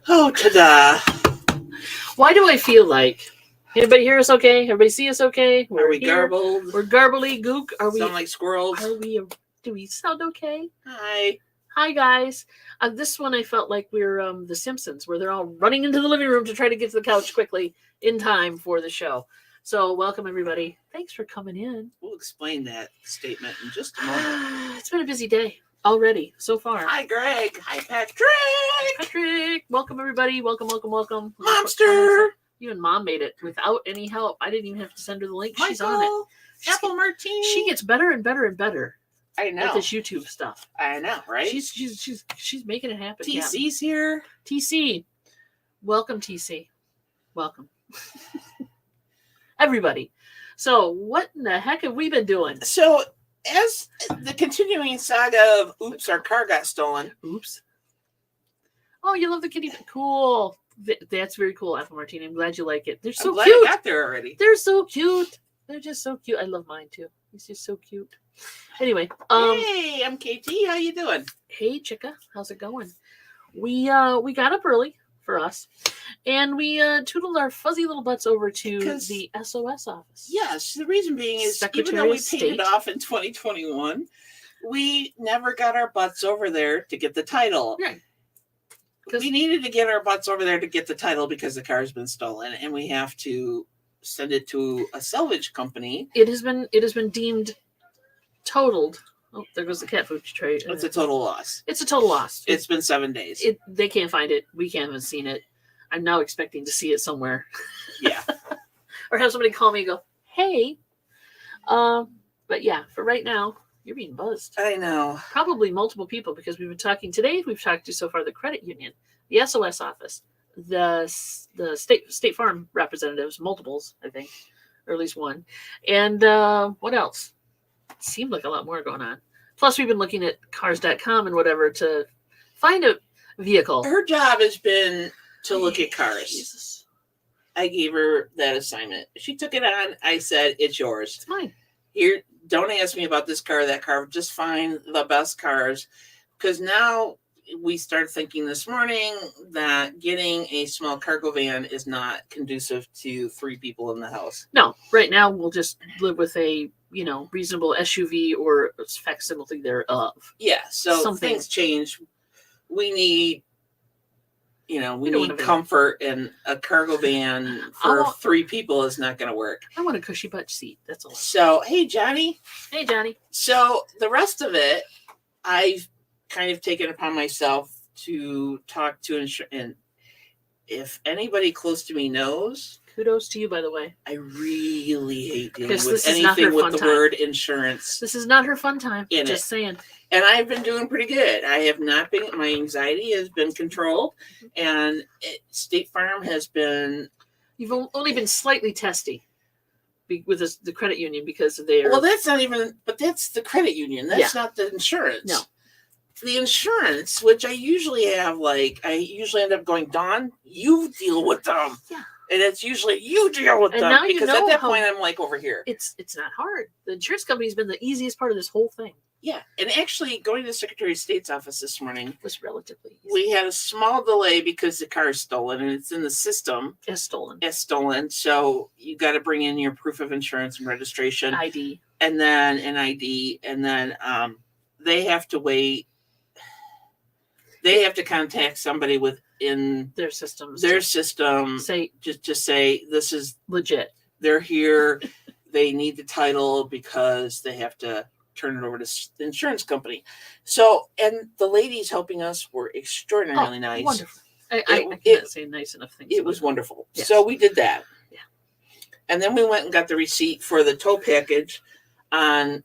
Oh, ta-da. Why do I feel like everybody hear us okay? Everybody see us okay? Are we here. garbled? We're garbly gook. Are we? Sound like squirrels? Are we? Do we sound okay? Hi. Hi guys. This one I felt like we're the Simpsons, where they're all running into the living room to try to get to the couch quickly in time for the show. So welcome everybody. Thanks for coming in. We'll explain that statement in just a moment. It's been a busy day already so far. Hi, Greg. Hi, Patrick. Patrick. Welcome everybody. Welcome. MoMster. You and Mom made it without any help. I didn't even have to send her the link. Michael. She's on it. Apple Martini. She gets better and better and better. I know. At this YouTube stuff. I know, right? She's making it happen. TC's here. TC. Welcome, TC. Welcome. Everybody. So what in the heck have we been doing? So as the continuing saga of oops, our car got stolen. Oops. Oh, you love the kitty. Cool. That's very cool, Apple Martini. I'm glad you like it. They're so I'm glad cute. I got there already. They're so cute. They're just so cute. I love mine too. He's just so cute. Anyway, hey, I'm KT. How you doing? Hey, Chica. How's it going? We got up early for us, and we tootled our fuzzy little butts over to the SOS office. Yes, the reason being is even though we paid it off in 2021, we never got our butts over there to get the title. Right. We needed to get our butts over there to get the title because the car's been stolen, and we have to send it to a salvage company. It has been deemed totaled. Oh, there goes the cat food tray. It's a total loss. It's a total loss. It's been 7 days. They can't find it. We can't have seen it. I'm now expecting to see it somewhere. Yeah. Or have somebody call me and go, hey. But yeah, for right now, you're being buzzed. I know. Probably multiple people because we've been talking today. We've talked to so far the credit union, the SOS office, the state farm representatives, multiples, I think, or at least one. And what else? It seemed like a lot more going on. Plus, we've been looking at cars.com and whatever to find a vehicle. Her job has been to look at cars. Jesus. I gave her that assignment. She took it on. I said, it's yours. It's mine. Here, don't ask me about this car or that car. Just find the best cars. Because now we started thinking this morning that getting a small cargo van is not conducive to 3 people in the house. No, right now we'll just live with a reasonable SUV or facsimile thereof. Yeah, so things change. We need, we need comfort, and a cargo van for 3 people is not going to work. I want a cushy butt seat. That's all. So, hey, Johnny. Hey, Johnny. So the rest of it, I've kind of taken upon myself to talk to and if anybody close to me knows. Kudos to you, by the way. I really hate dealing with anything with the word insurance. This is not her fun time. Just saying. And I've been doing pretty good. I have not been, my anxiety has been controlled. And State Farm has been. You've only been slightly testy with the credit union because of their. Well, that's not even, but that's the credit union. That's not the insurance. No. The insurance, which I usually have, I usually end up going, Dawn, you deal with them. Yeah. And it's usually you deal with them. Now because at that point, I'm over here. It's not hard. The insurance company's been the easiest part of this whole thing. Yeah. And actually, going to the Secretary of State's office this morning was relatively easy. We had a small delay because the car is stolen and it's in the system. As stolen. So you got to bring in your proof of insurance and registration. ID. And then an ID. And then they have to wait. They have to contact somebody within their system. Say just say this is legit. They're here. They need the title because they have to turn it over to the insurance company. So, and the ladies helping us were extraordinarily nice. Wonderful. I can't say nice enough things. It was wonderful. Yes. So we did that. Yeah. And then we went and got the receipt for the tow package on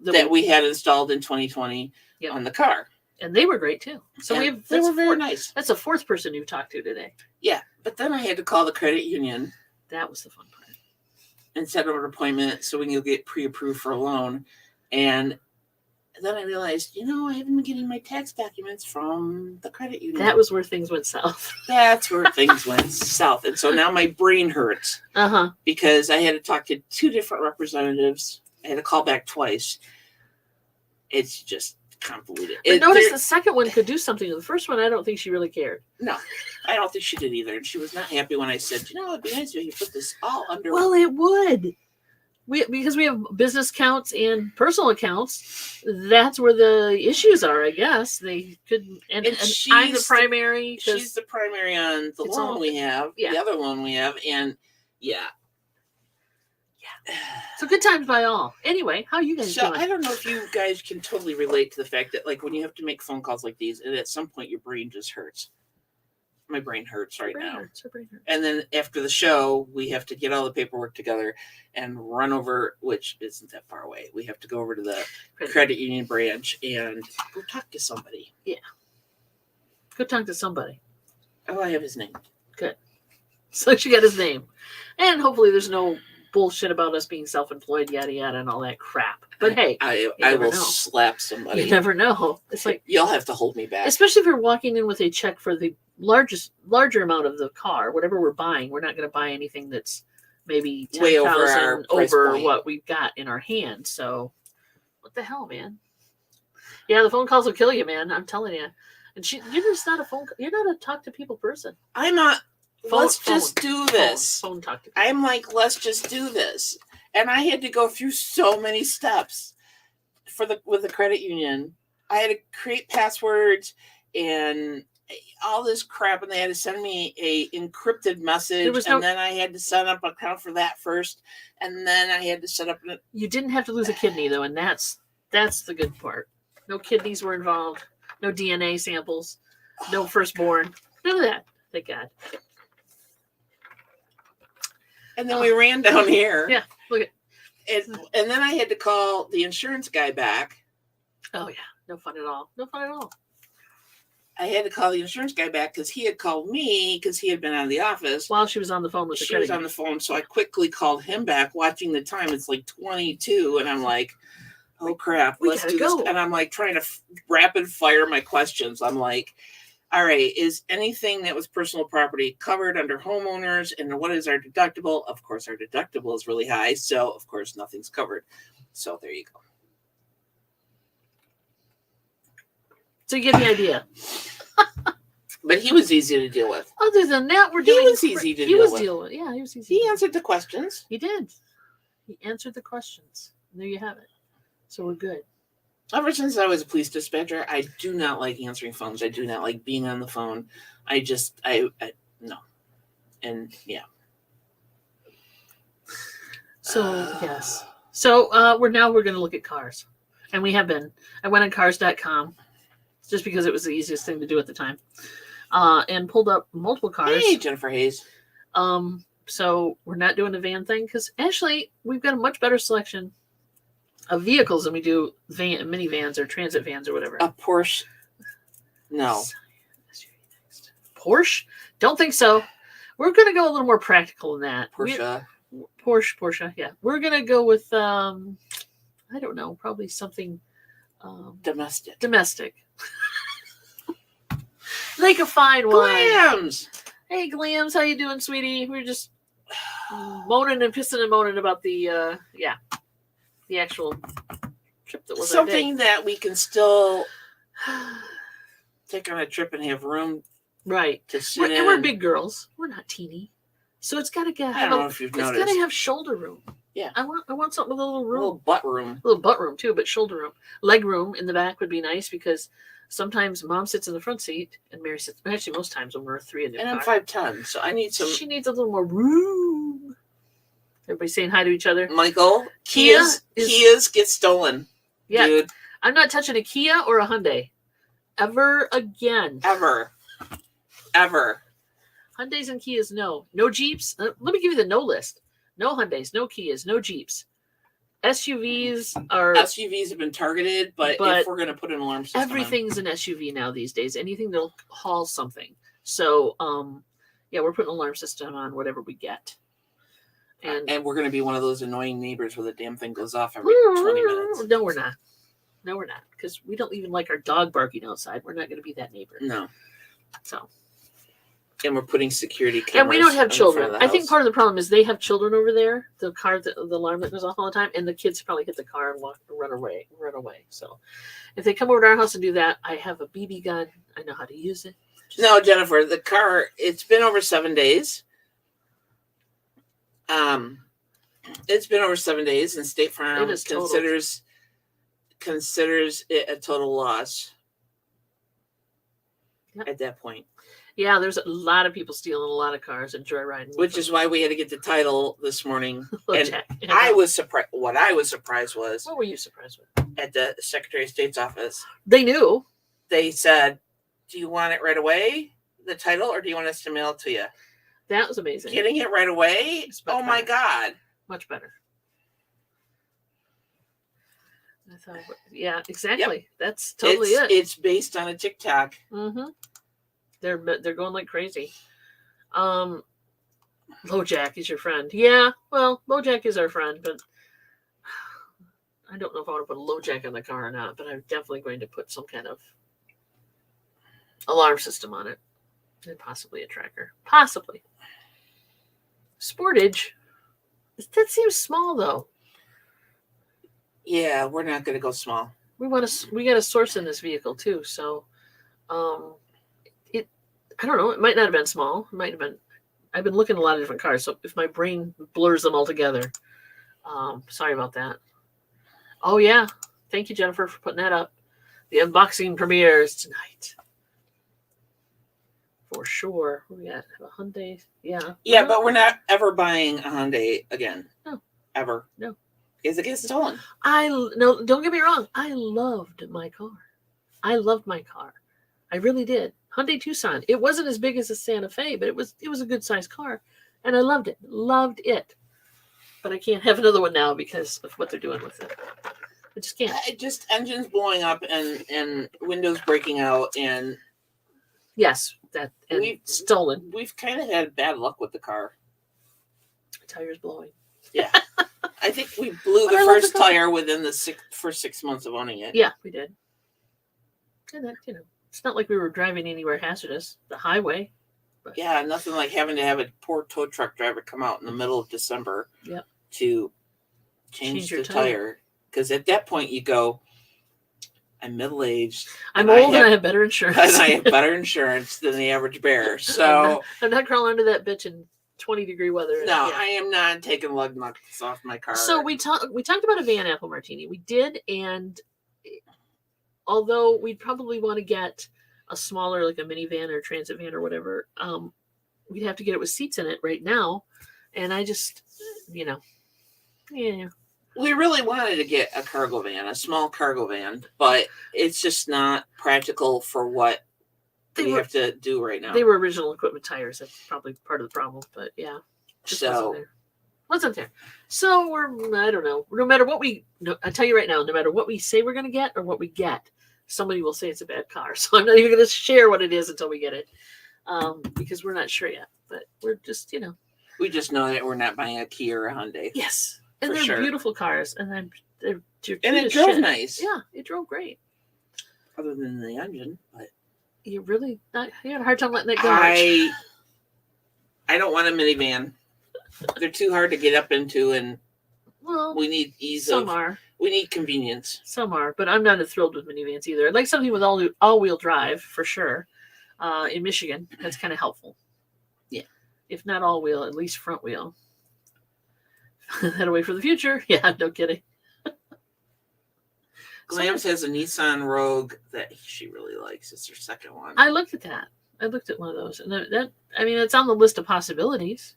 that we had installed in 2020 on the car. And they were great too. So they were very nice. That's the 4th person you've talked to today. Yeah. But then I had to call the credit union. That was the fun part. And set up an appointment so we can get pre-approved for a loan. And then I realized, I haven't been getting my tax documents from the credit union. That was where things went south. That's where things went south. And so now my brain hurts. Because I had to talk to 2 different representatives. I had to call back twice. It's just convoluted. But notice the second one could do something. The first one, I don't think she really cared. No, I don't think she did either. And she was not happy when I said, it'd be nice if you put this all under. Well, it would. Because we have business accounts and personal accounts, that's where the issues are, I guess. They could, and I'm the primary. She's the primary on the loan we have, the other loan we have, and so good times by all. Anyway, how are you guys doing? I don't know if you guys can totally relate to the fact that, like, when you have to make phone calls like these, and at some point your brain just hurts. My brain hurts right now. Her brain hurts. And then after the show, we have to get all the paperwork together and run over, which isn't that far away. We have to go over to the credit union branch and go talk to somebody. Yeah. Go talk to somebody. Oh, I have his name. Good. So she got his name. And hopefully there's no bullshit about us being self-employed, yada, yada, and all that crap. But hey, I will slap somebody. You never know. It's like, you'll have to hold me back. Especially if you're walking in with a check for the larger amount of the car, whatever we're buying. We're not going to buy anything that's maybe 10,000 over what we've got in our hand. So what the hell, man? Yeah, the phone calls will kill you, man. I'm telling you. And you're just not you're not a talk to people person. I'm not. Let's just do this. Phone talk to people. I'm like, let's just do this. And I had to go through so many steps with the credit union. I had to create passwords and all this crap, and they had to send me a encrypted message, then I had to set up an account for that first, and then I had to set up. You didn't have to lose a kidney though, and that's the good part. No kidneys were involved. No DNA samples. No firstborn. None of that. Thank God. And then we ran down here. Yeah, look at. And then I had to call the insurance guy back. Oh yeah, no fun at all. No fun at all. I had to call the insurance guy back because he had called me because he had been out of the office. While she was on the phone with the credit union. She was on the phone, so I quickly called him back, watching the time. It's like 22, and I'm like, oh, crap, let's do this. And I'm like trying to rapid fire my questions. I'm like, all right, is anything that was personal property covered under homeowners? And what is our deductible? Of course, our deductible is really high, so, of course, nothing's covered. So there you go. So you get the idea. But he was easy to deal with. Other than that, he was easy to deal with. Yeah, he was easy. He answered the questions. He did. He answered the questions. And there you have it. So we're good. Ever since I was a police dispatcher, I do not like answering phones. I do not like being on the phone. I no. And yeah. So yes. So we're going to look at cars. And we have been. I went on cars.com just because it was the easiest thing to do at the time. And pulled up multiple cars. Hey, Jennifer Hayes. So we're not doing the van thing because actually we've got a much better selection of vehicles than we do minivans or transit vans or whatever. A Porsche? No. Porsche? Don't think so. We're going to go a little more practical than that. Porsche. Yeah, we're going to go with I don't know, probably something domestic. Like a fine one. Glams. Hey, Glams, how you doing, sweetie? We're just moaning and pissing and moaning about the actual trip that was something that we can still take on a trip and have room, right? To sit in. And we're big girls. We're not teeny, so it's got to get. I don't know if you've noticed. It's got to have shoulder room. Yeah, I want something with a little room, a little butt room too, but shoulder room, leg room in the back would be nice because sometimes Mom sits in the front seat and Mary sits. Actually, most times when we're three in the car. And I'm 5'10", so I need some. She needs a little more room. Everybody saying hi to each other. Michael, Kias get stolen. Yeah, dude. I'm not touching a Kia or a Hyundai ever again. Ever. Hyundais and Kias, no Jeeps. Let me give you the no list. No Hyundais, no Kias, no Jeeps. SUVs have been targeted, but if we're going to put an alarm system everything's an SUV now these days. Anything that'll haul something. So, we're putting an alarm system on whatever we get. And we're going to be one of those annoying neighbors where the damn thing goes off every 20 minutes. No, we're not. Because we don't even like our dog barking outside. We're not going to be that neighbor. No. So, And we're putting security cameras. And we don't have on the front children. of the I think house. part of the problem is they have children over there. The car, the alarm that goes off all the time, and the kids probably hit the car and run away. So, if they come over to our house and do that, I have a BB gun. I know how to use it. No, Jennifer, the car. It's been over 7 days. It's been over 7 days, and State Farm considers it a total loss. Yep. At that point. Yeah, there's a lot of people stealing a lot of cars and joyriding. Which is why we had to get the title this morning. And Jack. I was surprised. What I was surprised was. What were you surprised with? At the Secretary of State's office. They knew. They said, do you want it right away, the title, or do you want us to mail it to you? That was amazing. Getting it right away? Oh, my God. Much better. I thought, yeah, exactly. Yep. That's totally it. It's based on a TikTok. Mm-hmm. They're going like crazy. LoJack is your friend. Yeah, well, LoJack is our friend, but I don't know if I want to put a LoJack in the car or not, but I'm definitely going to put some kind of alarm system on it. And possibly a tracker. Possibly. Sportage. That seems small, though. Yeah, we're not going to go small. We got a source in this vehicle, too, so... I don't know. It might not have been small. It might have been. I've been looking at a lot of different cars, so if my brain blurs them all together, sorry about that. Oh yeah, thank you, Jennifer, for putting that up. The unboxing premieres tonight, for sure. We got a Hyundai. Yeah. Yeah, but we're not ever buying a Hyundai again. No. Ever. No. Because it gets stolen. No. Don't get me wrong. I loved my car. I really did. Hyundai Tucson. It wasn't as big as a Santa Fe, but it was a good sized car, and I loved it. But I can't have another one now because of what they're doing with it. I just can't. Just engines blowing up and windows breaking out and yes, that and stolen. We've kind of had bad luck with the car. Tires blowing. Yeah, I think we blew the first tire within the first 6 months of owning it. Yeah, we did. And that it's not like we were driving anywhere hazardous. The highway. But. Yeah, nothing like having to have a poor tow truck driver come out in the middle of December to change the tire. Because at that point you go, I'm middle-aged. I'm old and I have better insurance. And I have better insurance than the average bear. So I'm not crawling under that bitch in 20-degree weather. No, I am not taking lug nuts off my car. So we talked about a Van Apple Martini. We did, and although we'd probably want to get a smaller, like a minivan or transit van or whatever, we'd have to get it with seats in it right now. And I just, yeah. We really wanted to get a cargo van, a small cargo van, but it's just not practical for what we have to do right now. They were original equipment tires. That's probably part of the problem, but yeah. Wasn't there. So I don't know. No matter what I tell you right now, no matter what we say we're going to get or what we get, somebody will say it's a bad car. So I'm not even going to share what it is until we get it, because we're not sure yet. But we're just, We just know that we're not buying a Kia or a Hyundai. Yes, and they're beautiful cars, and it drove nice. Yeah, it drove great. Other than the engine, but you had a hard time letting it go. I don't want a minivan. They're too hard to get up into, and we need ease. We need convenience. Some are, but I'm not thrilled with minivans either. I'd like something with all-wheel drive for sure. In Michigan, that's kind of helpful. Yeah, if not all-wheel, at least front-wheel. That away for the future. Yeah, no kidding. Glams has a Nissan Rogue that she really likes. It's her second one. I looked at that. I looked at one of those, and it's on the list of possibilities.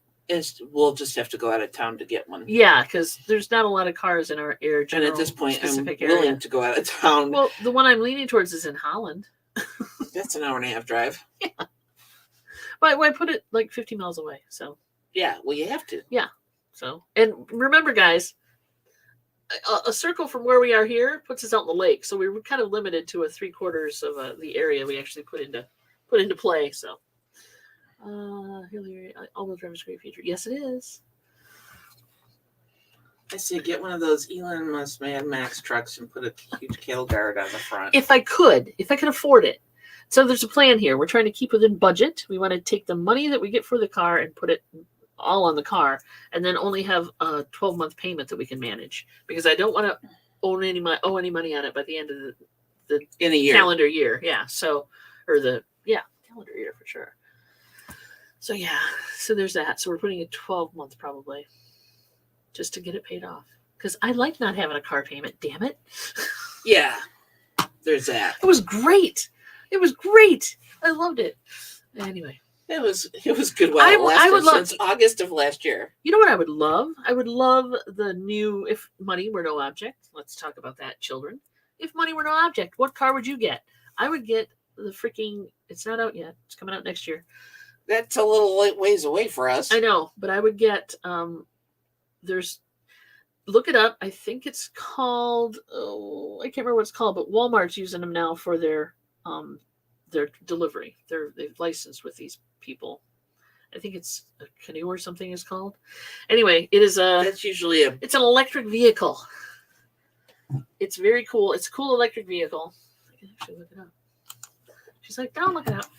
We'll just have to go out of town to get one. Yeah, because there's not a lot of cars in our area. And at this point, I'm willing to go out of town. Well, the one I'm leaning towards is in Holland. That's an hour and a half drive. Yeah. But I put it like 50 miles away. So. Yeah, well, you have to. Yeah. So, and remember, guys, a circle from where we are here puts us out in the lake. So we were kind of limited to a 3/4 of the area we actually put into play. So. All-wheel drive is a great feature. Yes, it is. I say get one of those Elon Musk Mad Max trucks and put a huge cattle guard on the front. If I could afford it. So there's a plan here. We're trying to keep within budget. We want to take the money that we get for the car and put it all on the car, and then only have a 12-month payment that we can manage, because I don't want to owe any money on it by the end of the in a year. calendar year. Yeah. So, or calendar year for sure. So yeah, so there's that. So we're putting a 12-month probably, just to get it paid off, because I like not having a car payment. Damn it. Yeah, there's that. It was great. It was great. I loved it. Anyway. It was good while it lasted. I would love, since August of last year. You know what I would love? I would love the new, if money were no object. Let's talk about that, children. If money were no object, what car would you get? I would get the freaking, it's not out yet. It's coming out next year. That's a little ways away for us. I know, but I would get, look it up. I think it's called, I can't remember what it's called, but Walmart's using them now for their delivery. They've licensed with these people. I think it's a Canoe or something is called. Anyway, it is that's usually it's an electric vehicle. It's very cool. It's a cool electric vehicle. I can actually look it up. She's like, don't look it up.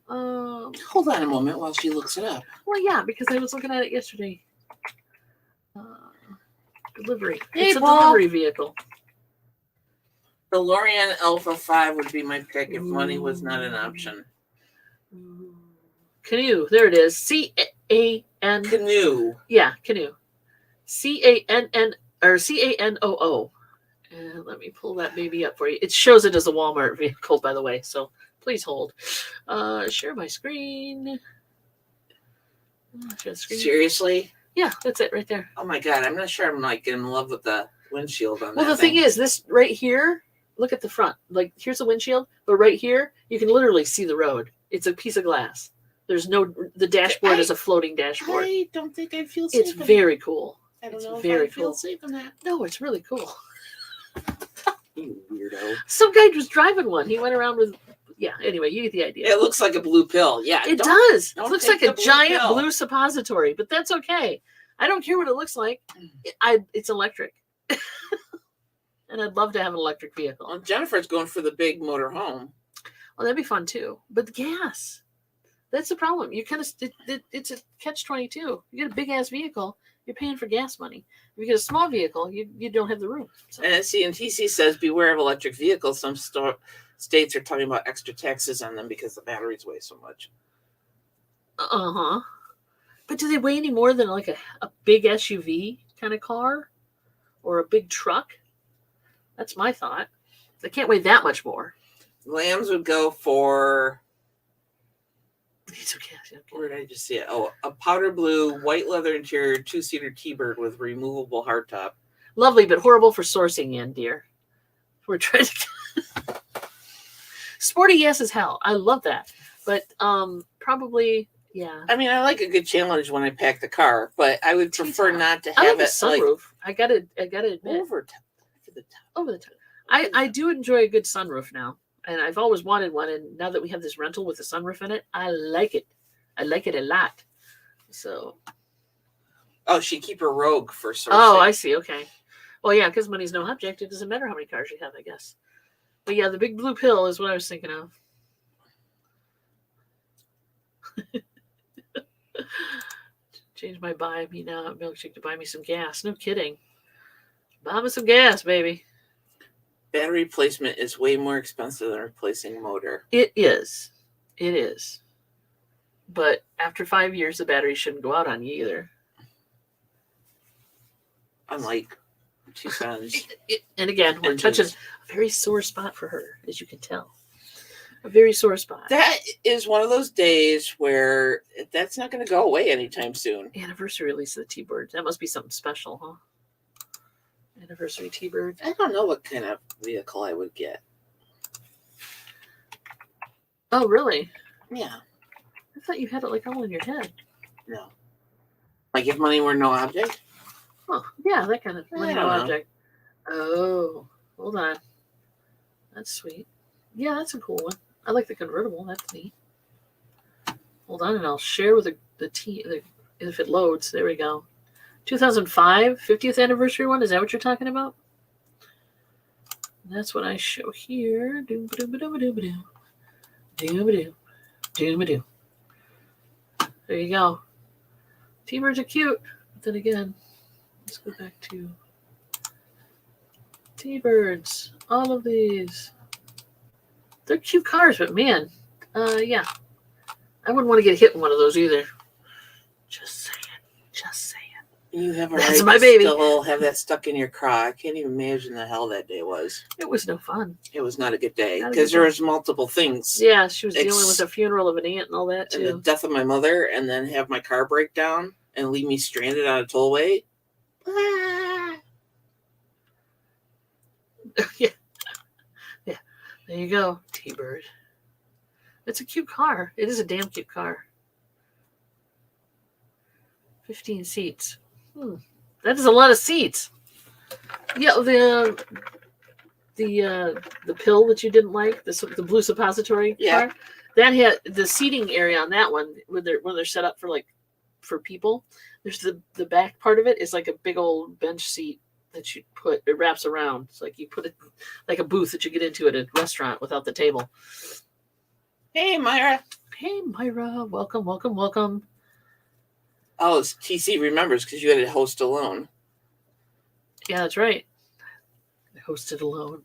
Hold on a moment while she looks it up. Well, yeah, because I was looking at it yesterday. Delivery. Hey, it's a Paul. delivery vehicle. The Lorian Alpha 5 would be my pick if money was not an option. Canoe. There it is. C-A-N. Canoe. Yeah, Canoe. C-A-N-N or C-A-N-O-O. And let me pull that baby up for you. It shows it as a Walmart vehicle, by the way, so please hold. Share my screen. Share the screen. Seriously? Yeah, that's it right there. Oh my God, I'm not sure I'm like in love with the windshield on that. Well, the thing is, this right here, look at the front. Like, here's the windshield, but right here, you can literally see the road. It's a piece of glass. The dashboard is a floating dashboard. I don't think I feel safe. It's very cool. I don't it's know very if I feel cool. safe in that. No, it's really cool. You weirdo. Some guy was driving one. He went around with, anyway, you get the idea. It looks like a blue pill. Yeah. It does. It don't looks take like a the blue giant pill. blue suppository, but that's okay. I don't care what it looks like. It's electric. And I'd love to have an electric vehicle. Well, Jennifer's going for the big motor home. Well, that'd be fun too. But the gas, that's the problem. You kind of, it's a catch-22. You get a big-ass vehicle, you're paying for gas money. If you get a small vehicle, you don't have the room. So. And CNTC says, beware of electric vehicles. Some states are talking about extra taxes on them because the batteries weigh so much. Uh-huh. But do they weigh any more than like a big SUV kind of car? Or a big truck? That's my thought. They can't weigh that much more. Lambs would go for... It's okay. Where did I just see it? Oh, a powder blue, white leather interior, 2-seater T-Bird with removable hardtop. Lovely, but horrible for sourcing in, dear. We're trying to... Sporty, yes, as hell. I love that. But probably... Yeah. I mean, I like a good challenge when I pack the car, but I would prefer not to have I like it a sunroof. I gotta admit. over the top. Over the top. I do enjoy a good sunroof now, and I've always wanted one. And now that we have this rental with a sunroof in it, I like it. I like it a lot. So. Oh, she keep her Rogue for sourcing. Oh, I see. Okay. Well, yeah, because money's no object. It doesn't matter how many cars you have, I guess. But yeah, the big blue pill is what I was thinking of. Change my buy me now milkshake to buy me some gas. No kidding. Buy me some gas, baby. Battery replacement is way more expensive than replacing a motor. It is. It is. But after 5 years, the battery shouldn't go out on you either. Unlike Tucson's. And again, we're touching a very sore spot for her, as you can tell. A very sore spot. That is one of those days where that's not going to go away anytime soon. Anniversary release of the T-Bird. That must be something special, huh? Anniversary T-Bird. I don't know what kind of vehicle I would get. Oh, really? Yeah. I thought you had it like all in your head. No. Like if money were no object? Oh, yeah, that kind of money no don't know. object. Oh, hold on. That's sweet. Yeah, that's a cool one. I like the convertible. That's neat. Hold on, and I'll share with if it loads. There we go. 2005, 50th anniversary one. Is that what you're talking about? And that's what I show here. Doom-ba-doom-ba-doom-ba-doom-ba-doom. Doom-ba-doom. Doom-ba-doom. There you go. T-birds are cute. But then again, let's go back to T-birds. All of these. They're cute cars, but man, yeah. I wouldn't want to get hit in one of those either. Just saying. Just saying. You have a That's right my to baby. still have that stuck in your craw. I can't even imagine the hell that day was. It was no fun. It was not a good day Not a because good there day. was multiple things. Yeah, she was dealing with the funeral of an aunt and all that And the too. death of my mother, and then have my car break down and leave me stranded on a tollway. Yeah. Yeah. There you go, T-Bird. It's a cute car. It is a damn cute car. 15 seats. That is a lot of seats. Yeah, the pill that you didn't like, the blue suppository car, that had the seating area on that one when they're set up for people. There's the back part of it is like a big old bench seat that you put. It wraps around. It's like you put it like a booth that you get into at a restaurant without the table. Hey, Myra. Hey, Myra. Welcome, welcome, welcome. Oh, TC remembers because you had to host alone. Yeah, that's right. I hosted alone.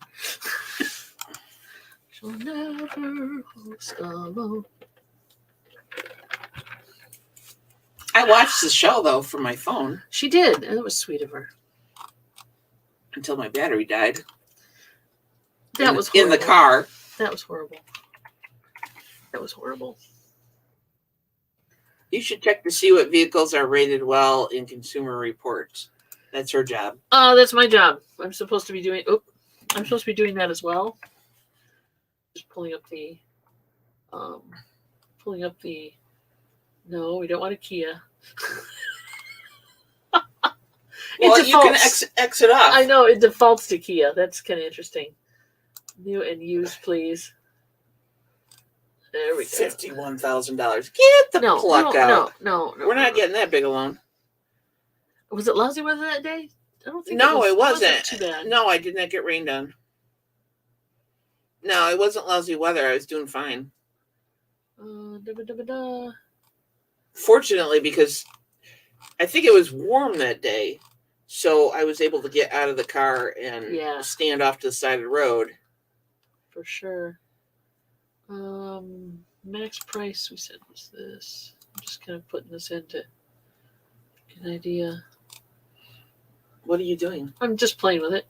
She'll never host alone. I watched the show, though, from my phone. She did, and it was sweet of her. Until my battery died. That was horrible. In the car. That was horrible. That was horrible. You should check to see what vehicles are rated well in Consumer Reports. That's her job. That's my job. I'm supposed to be doing. I'm supposed to be doing that as well. Just pulling up the. No, we don't want a Kia. Well, you can exit off. I know it defaults to Kia. That's kind of interesting. New and used, please. There we go. $51,000. Get the pluck out. No. We're not getting that big a loan. Was it lousy weather that day? I don't think. No, it wasn't. Too bad. No, I did not get rained on. No, it wasn't lousy weather. I was doing fine. Fortunately, because I think it was warm that day, so I was able to get out of the car and stand off to the side of the road. For sure. Max price we said was this. I'm just kind of putting this in to get an idea. What are you doing? I'm just playing with it.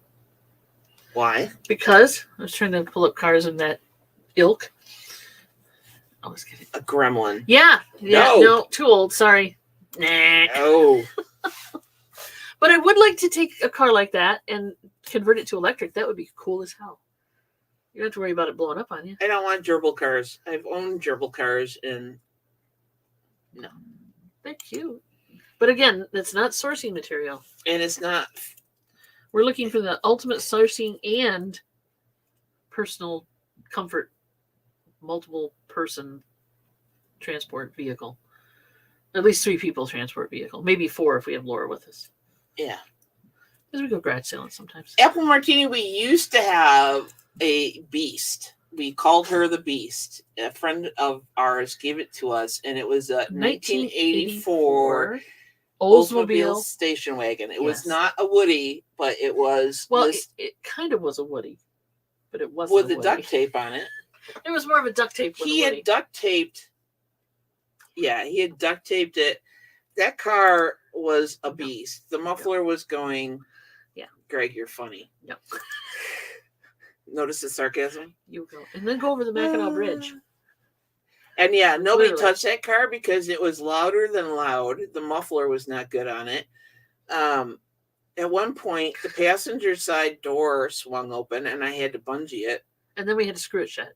Why? Because I was trying to pull up cars in that ilk. I was getting a gremlin. Yeah. No, too old. Sorry. Nah. No. But I would like to take a car like that and convert it to electric. That would be cool as hell. You don't have to worry about it blowing up on you. I don't want gerbil cars. I've owned gerbil cars and no. They're cute. But again, that's not sourcing material. And it's not. We're looking for the ultimate sourcing and personal comfort, multiple person transport vehicle. At least 3 people transport vehicle. Maybe 4 if we have Laura with us. Yeah. Because we go garage selling sometimes. Apple Martini, we used to have a beast. We called her the Beast. A friend of ours gave it to us, and it was a 1984 Oldsmobile station wagon. It was not a Woody, but it was. Well, it kind of was a Woody, but it wasn't with the duct tape on it. It was more of a duct tape. He had duct taped. Yeah, he had duct taped it. That car was a beast. The muffler was going. Yeah, Greg, you're funny. Yep. Notice the sarcasm? You go. And then go over the Mackinac Bridge. And yeah, nobody touched that car because it was louder than loud. The muffler was not good on it. At one point, the passenger side door swung open and I had to bungee it. And then we had to screw it shut.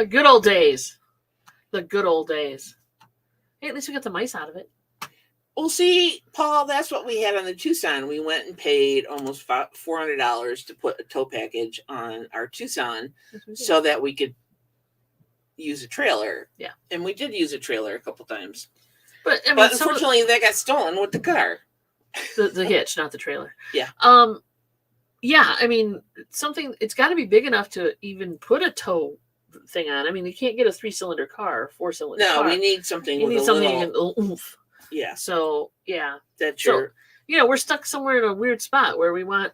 Good old days. The good old days. Hey, at least we got the mice out of it. Well, see, Paul, that's what we had on the Tucson. We went and paid almost $400 to put a tow package on our Tucson so that we could use a trailer. Yeah. And we did use a trailer a couple times. But unfortunately, that got stolen with the car. The hitch, not the trailer. Yeah. Yeah, I mean, something, it's got to be big enough to even put a tow thing on. I mean, you can't get a 3-cylinder car, 4-cylinder car. No, we need something You with need a something little, you can oomph. yeah, So, yeah. that's So, your, you know, we're stuck somewhere in a weird spot where we want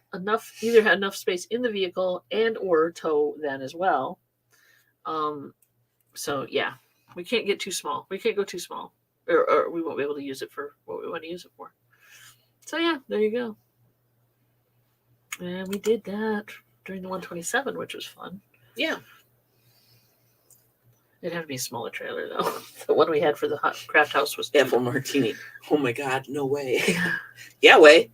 either have enough space in the vehicle and or tow then as well. So yeah, we can't get too small. We can't go too small, or we won't be able to use it for what we want to use it for. So yeah, there you go. And we did that during the 127, which was fun. yeah. It had to be a smaller trailer though. The one we had for the craft house was Apple martini. Oh my God, no way. Yeah. Yeah, way.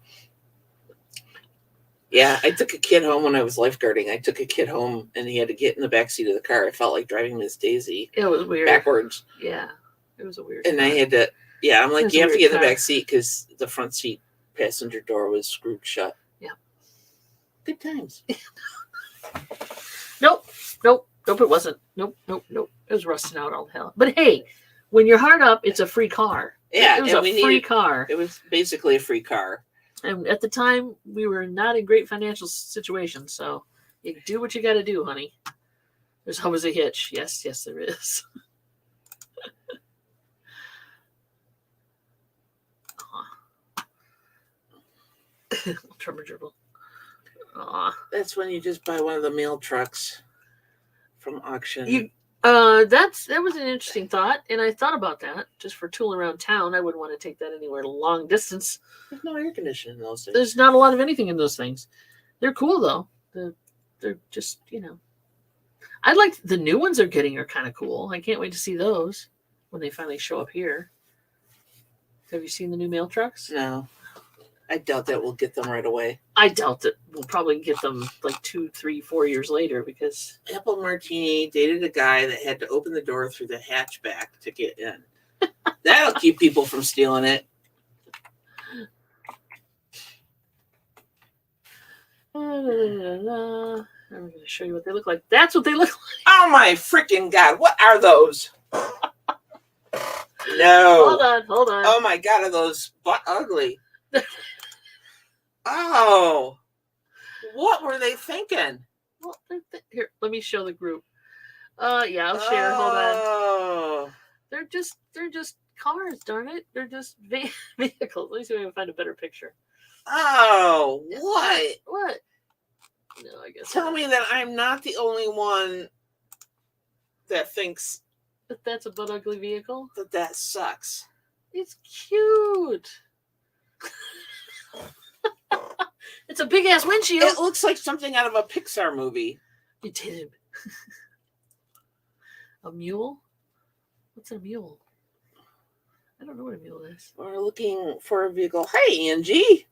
Yeah, I took a kid home when I was lifeguarding. I took a kid home and he had to get in the back seat of the car. I felt like driving Miss Daisy It was weird. backwards. Yeah, it was a weird. And I had to, yeah, I'm like, you have to get in the car. back seat because the front seat passenger door was screwed shut. Yeah. Good times. Nope, it wasn't. Nope. It was rusting out all hell. But hey, when you're hard up, it's a free car. Yeah, it was a free car. It was basically a free car. And at the time, we were not in great financial situations, so you do what you got to do, honey. There's always a hitch. Yes, there is. Trevor dribble. That's when you just buy one of the mail trucks from auction. That was an interesting thought, and I thought about that just for tooling around town. I wouldn't want to take that anywhere long distance. There's no air conditioning in those things. There's not a lot of anything in those things. They're cool though. They're just, you know. I like the new ones they're getting are kind of cool. I can't wait to see those when they finally show up here. Have you seen the new mail trucks? No. I doubt that we'll get them right away. I doubt that we'll probably get them like 2, 3, 4 years later because Apple Martini dated a guy that had to open the door through the hatchback to get in. That'll keep people from stealing it. I'm going to show you what they look like. That's what they look like. Oh my freaking God. What are those? No. Hold on. Oh my God, are those butt ugly? Oh. What were they thinking? Well, here, let me show the group. Yeah, I'll share. Hold on. Oh. They're just cars, darn it. They're just vehicles. Let me see if I can find a better picture. Oh, what? What? No, I guess. Tell me that I'm not the only one that thinks that's a butt ugly vehicle. that sucks. It's cute. It's a big ass windshield. It looks like something out of a Pixar movie. You did. A mule? What's a mule? I don't know what a mule is. We're looking for a vehicle. Hey, Angie.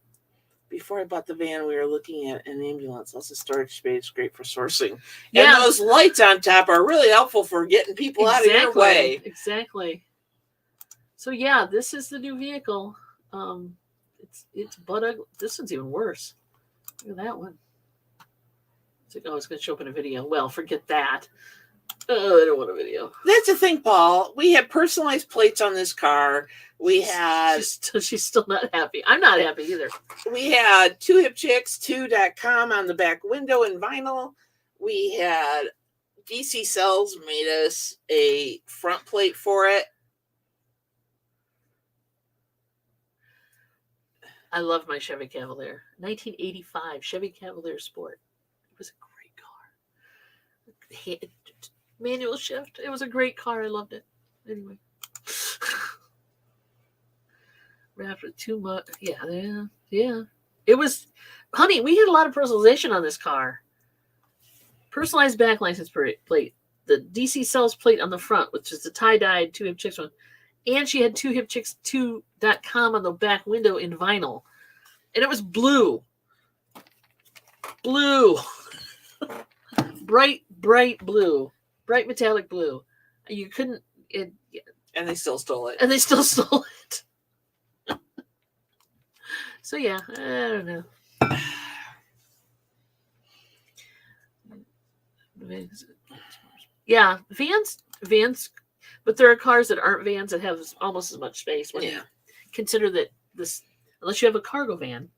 Before I bought the van, we were looking at an ambulance. Lots of storage space, great for sourcing. Yeah. And those lights on top are really helpful for getting people out of your way. Exactly. So yeah, this is the new vehicle. It's butt ugly. This one's even worse. Look at that one. It's like, oh, it's going to show up in a video. Well, forget that. Oh, I don't want a video. That's the thing, Paul. We had personalized plates on this car. We had... She's still not happy. I'm not happy either. We had 2hipchicks2.com on the back window in vinyl. We had DC Cells made us a front plate for it. I love my Chevy Cavalier. 1985 Chevy Cavalier Sport. It was a great car. Manual shift. It was a great car. I loved it. Anyway. Wrapped with too much. Yeah. It was, honey, we had a lot of personalization on this car. Personalized back license plate. The DC Cells plate on the front, which is the tie-dyed 2hipchicks one. And she had 2hipchicks2.com on the back window in vinyl. And it was blue. Bright blue. Bright metallic blue. You couldn't... And they still stole it. So yeah, I don't know. Yeah, vans, but there are cars that aren't vans that have almost as much space. When you consider that unless you have a cargo van,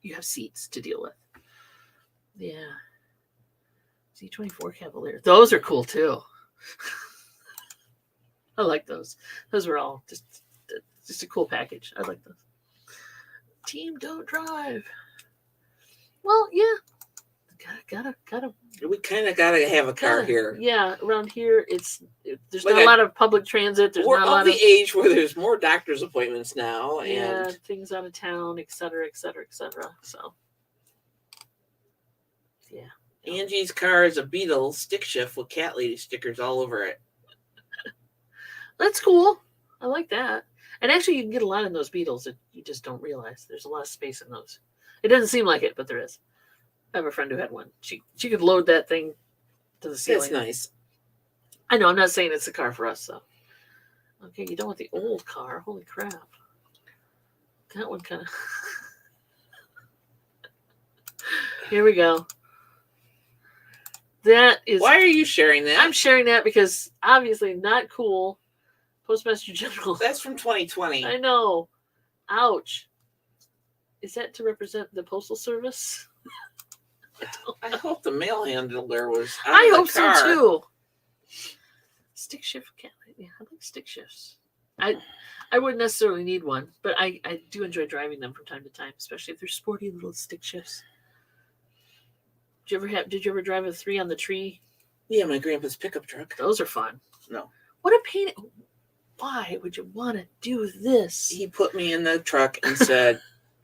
you have seats to deal with. Yeah. Z24 Cavalier. Those are cool too. I like those. Those were all just a cool package. I like those. Team Don't Drive. Well, yeah. Gotta. We kind of gotta have a car here. Yeah, around here, there's Like not a lot of public transit. There's we're not a lot of the of age where there's more doctor's appointments now, and things out of town, et cetera, et cetera, et cetera. So, yeah. Angie's car is a Beetle stick shift with cat lady stickers all over it. That's cool. I like that. And actually, you can get a lot in those Beetles that you just don't realize. There's a lot of space in those. It doesn't seem like it, but there is. I have a friend who had one. She could load that thing to the ceiling. That's nice. I know. I'm not saying it's a car for us, though. Okay, you don't want the old car. Holy crap. That one kind of... Here we go. That is... Why are you sharing that? I'm sharing that because obviously not cool. Postmaster General. That's from 2020. I know. Ouch. Is that to represent the Postal Service? I hope the mail handler was out I of the hope car. so too. Stick shift cat. Yeah, I like stick shifts. I wouldn't necessarily need one, but I do enjoy driving them from time to time, especially if they're sporty little stick shifts. Did you ever drive a 3 on the tree? Yeah, my grandpa's pickup truck. Those are fun. No. What a pain. Why would you want to do this? He put me in the truck and said,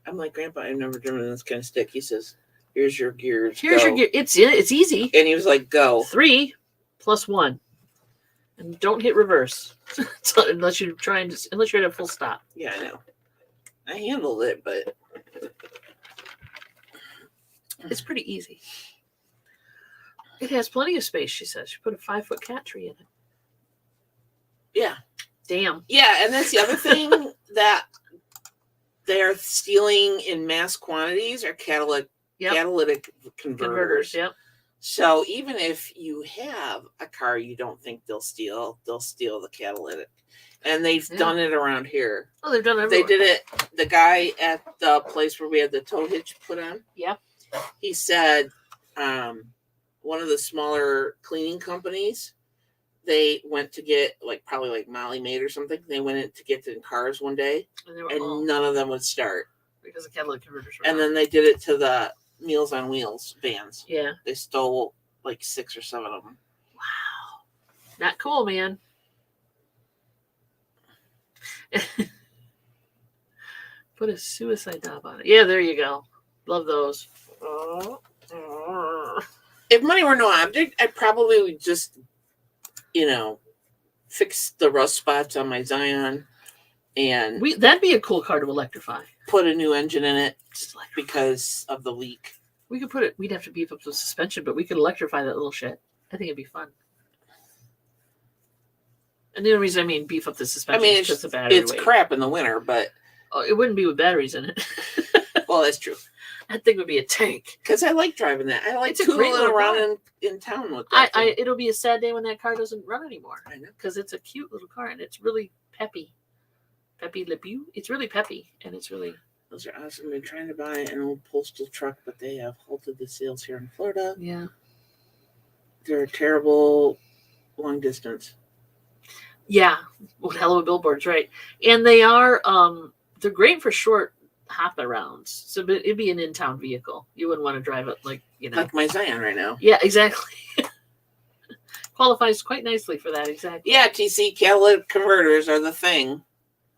I'm like, Grandpa, I've never driven this kind of stick. He says, here's your gears. Here's your gear. It's easy. And he was like, go. 3 + 1. And don't hit reverse. So, unless you're at a full stop. Yeah, I know. I handled it, but it's pretty easy. It has plenty of space, she says. She put a 5-foot cat tree in it. yeah. Damn. Yeah, and that's the other thing that they're stealing in mass quantities are catalytic converters. Yep. So even if you have a car you don't think they'll steal the catalytic. And they've done it around here. Oh, they've done it everywhere. They did it. The guy at the place where we had the tow hitch put on. Yeah. He said one of the smaller cleaning companies, they went to get probably like Molly Maid or something. They went in to get in cars one day, and none of them would start because the catalytic converters were and then they did it to the Meals on Wheels vans. Yeah. They stole like 6 or 7 of them. Wow. Not cool, man. Put a suicide knob on it. Yeah, there you go. Love those. If money were no object, I probably would just, fix the rust spots on my Zion and that'd be a cool car to electrify. Put a new engine in it because of the leak. We could put it. We'd have to beef up the suspension, but we could electrify that little shit. I think it'd be fun. And the only reason I mean beef up the suspension is because the battery it's weight. Crap in the winter, but it wouldn't be with batteries in it. Well, that's true. That thing would be a tank. Because I like driving that. I like tooling around in town with that. It'll be a sad day when that car doesn't run anymore. I know. Because it's a cute little car and it's really peppy. Peppy Le Pew. It's really peppy and it's really... Those are awesome. I've been trying to buy an old postal truck, but they have halted the sales here in Florida. Yeah. They're terrible long distance. Yeah. One hell of a billboards, right. And they are, they're great for short hop arounds. So it'd be an in-town vehicle. You wouldn't want to drive it like my Zion right now. Yeah, exactly. Qualifies quite nicely for that, exactly. Yeah, TC catalytic converters are the thing,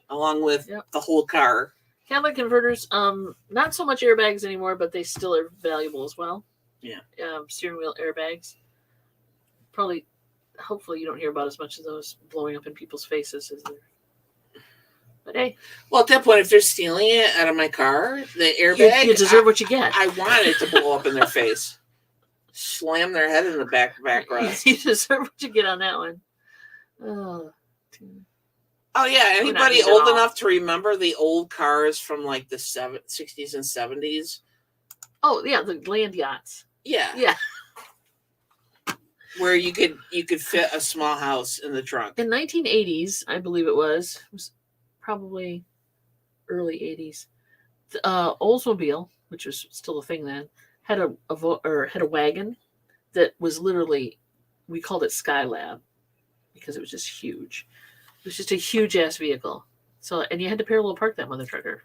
along with the whole car. Catalytic converters, not so much airbags anymore, but they still are valuable as well. Yeah. Steering wheel airbags. Probably, hopefully you don't hear about as much of those blowing up in people's faces as there. But hey. Well, at that point, if they're stealing it out of my car, the airbag... You deserve what you get. I want it to blow up in their face. Slam their head in the back rust. You deserve what you get on that one. Oh, yeah. Anybody old enough to remember the old cars from like the 60s and 70s? Oh, yeah. The land yachts. Yeah. Yeah. Where you could fit a small house in the trunk. In 1980s, I believe it was probably early 80s. Oldsmobile, which was still a thing then, had had a wagon that was literally, we called it Skylab because it was just huge. It was just a huge ass vehicle. So, and you had to parallel park that mother trucker.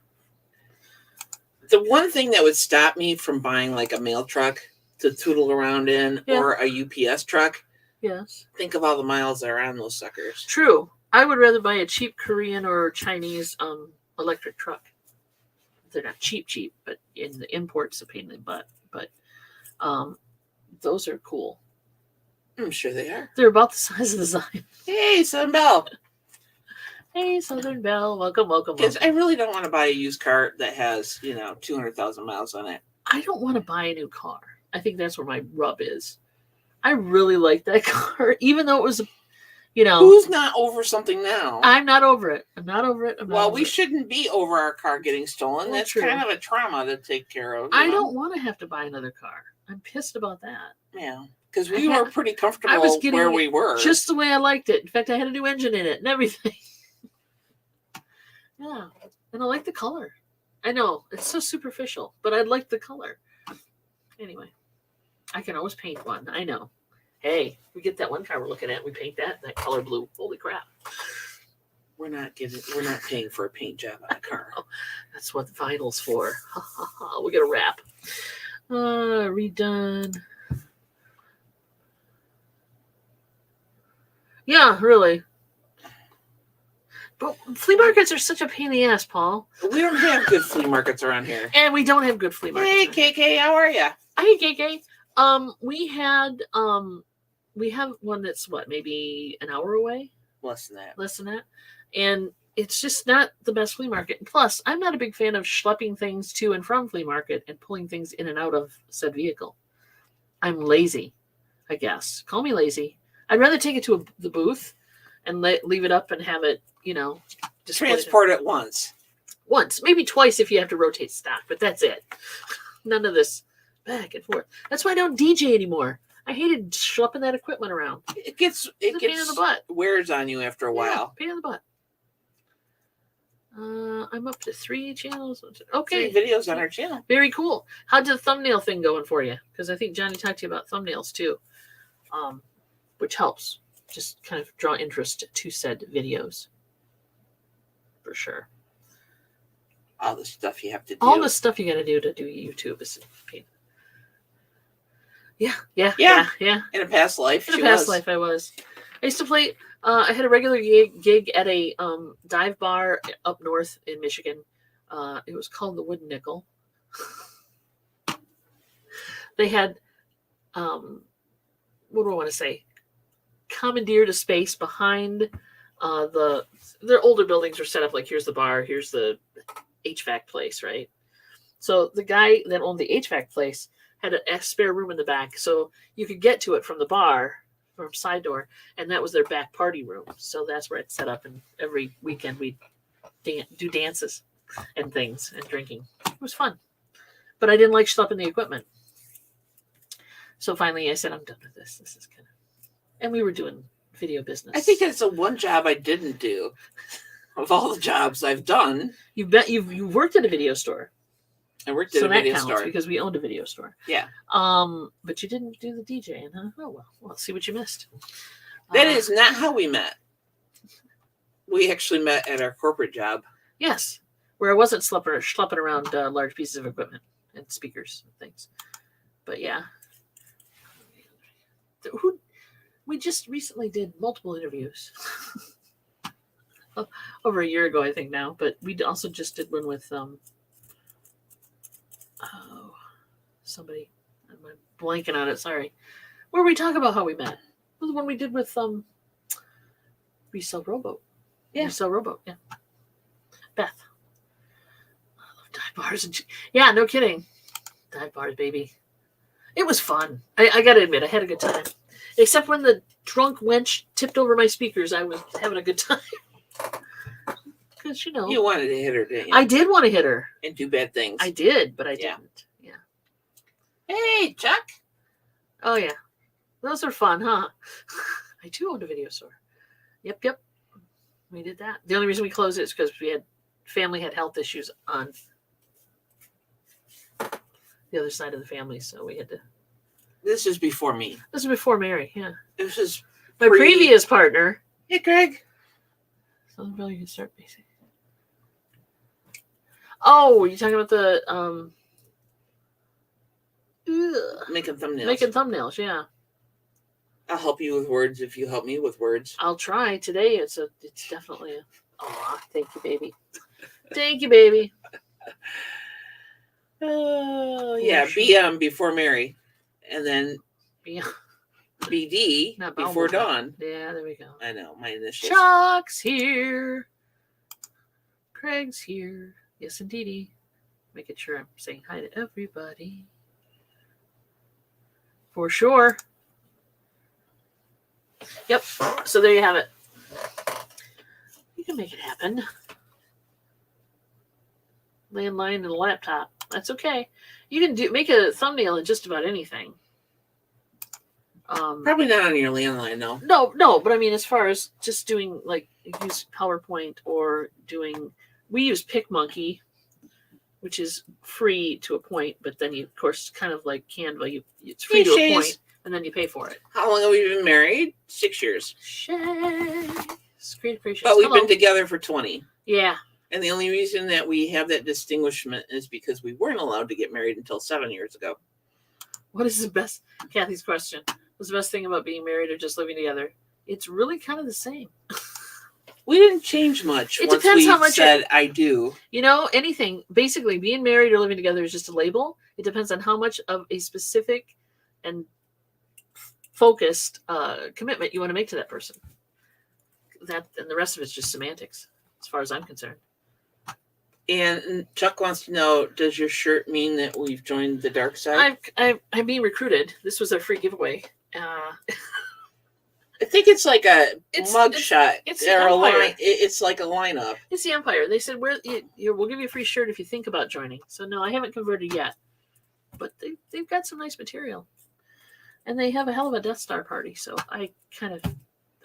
The one thing that would stop me from buying like a mail truck to tootle around in, or a UPS truck, yes, think of all the miles that are on those suckers. True. I would rather buy a cheap Korean or Chinese electric truck. They're not cheap, but in the import's a pain in the butt. But those are cool. I'm sure they are. They're about the size of the Zion. Hey, Southern Belle. Hey, Southern Belle. Welcome. Because I really don't want to buy a used car that has, 200,000 miles on it. I don't want to buy a new car. I think that's where my rub is. I really like that car, even though it was, Who's not over something now? I'm not over it. We shouldn't be over our car getting stolen. That's true. Kind of a trauma to take care of. I don't want to have to buy another car. I'm pissed about that. Yeah, because we were pretty comfortable where we were. Just the way I liked it. In fact, I had a new engine in it and everything. Yeah, and I like the color. I know, it's so superficial, but I like the color. Anyway, I can always paint one. I know. Hey, we get that one car we're looking at, we paint that color blue. Holy crap. We're not paying for a paint job on a car. That's what the vinyl's for. We'll get a wrap. Redone. Yeah, really. But flea markets are such a pain in the ass, Paul. We don't have good flea markets around here. And we don't have good flea markets. Hey, KK, how are you? Hey, KK. We have one that's maybe an hour away? Less than that. And it's just not the best flea market. Plus, I'm not a big fan of schlepping things to and from flea market and pulling things in and out of said vehicle. I'm lazy, I guess. Call me lazy. I'd rather take it to the booth and leave it up and have it, transport it once. Once, maybe twice if you have to rotate stock, but that's it. None of this back and forth. That's why I don't DJ anymore. I hated schlepping that equipment around. It gets pain in the butt. Wears on you after a while. Pain in the butt. I'm up to 3 channels. Okay. 3 videos on our channel. Very cool. How'd the thumbnail thing going for you? Because I think Johnny talked to you about thumbnails too, which helps. Just kind of draw interest to said videos. For sure. All the stuff you have to do. All the stuff you got to do YouTube is a pain. Yeah. In a past life, I was. I used to play. I had a regular gig at a dive bar up north in Michigan. It was called the Wooden Nickel. They had, what do I want to say? Commandeered a space behind their older buildings were set up like, here's the bar, here's the HVAC place, right? So the guy that owned the HVAC place had a spare room in the back, so you could get to it from the bar, from side door, and that was their back party room. So that's where it's set up, and every weekend we'd do dances and things and drinking. It was fun, but I didn't like schlepping the equipment. So finally I said, I'm done with this. This is kind of, and we were doing video business. I think that's the one job I didn't do of all the jobs I've done. You bet you worked at a video store. I worked at a video store because we owned a video store. Yeah. But you didn't do the DJing, huh? Oh well. Well, let's see what you missed. That is not how we met. We actually met at our corporate job. Yes, where I wasn't schlepping around large pieces of equipment and speakers and things. But yeah. We just recently did multiple interviews. Over a year ago, I think now. But we also just did one with somebody. I'm blanking on it. Sorry. Where we talk about how we met. It was the one we did with Resell Rowboat. Yeah. Resell Rowboat. Yeah. Beth. I love dive bars and yeah, no kidding. Dive bars, baby. It was fun. I gotta admit, I had a good time. Except when the drunk wench tipped over my speakers, I was having a good time. Because, you wanted to hit her, didn't you? I did want to hit her. And do bad things. I did, but I didn't. Yeah. Hey, Chuck. Oh, yeah. Those are fun, huh? I too owned a video store. Yep. We did that. The only reason we closed it is because we had family had health issues on the other side of the family, so we had to. This is before me. This was before Mary, yeah. This is My previous partner. Hey, Greg. So really, you can start basic. Oh, you're talking about the making thumbnails. Making thumbnails, yeah. I'll help you with words if you help me with words. I'll try today. It's definitely a. Aw, thank you, baby. Thank you, baby. Oh, yeah, sure. BM before Mary, and then Yeah. BD Not before Bumble. Dawn. Yeah, there we go. I know my initials. Chuck's here. Craig's here. Yes, indeedy. Making sure I'm saying hi to everybody. For sure. Yep. So there you have it. You can make it happen. Landline and a laptop. That's okay. You can make a thumbnail in just about anything. Probably not on your landline, though. No, but I mean, as far as just doing, like, use PowerPoint or doing, we use PicMonkey, which is free to a point, but then you, of course, kind of like Canva, it's free to a point, and then you pay for it. How long have we been married? 6 years. Great gracious. But we've been together for 20. Yeah. And the only reason that we have that distinguishment is because we weren't allowed to get married until 7 years ago. What is the best, Kathy's question, what's the best thing about being married or just living together? It's really kind of the same. We didn't change much. It depends how much said I do. You know, anything. Basically, being married or living together is just a label. It depends on how much of a specific and focused commitment you want to make to that person. That and the rest of it's just semantics, as far as I'm concerned. And Chuck wants to know: does your shirt mean that we've joined the dark side? I'm being recruited. This was a free giveaway. I think it's like a mugshot. It's like a lineup. It's the Empire. They said we'll give you a free shirt if you think about joining. So no, I haven't converted yet, but they've got some nice material, and they have a hell of a Death Star party. So I'm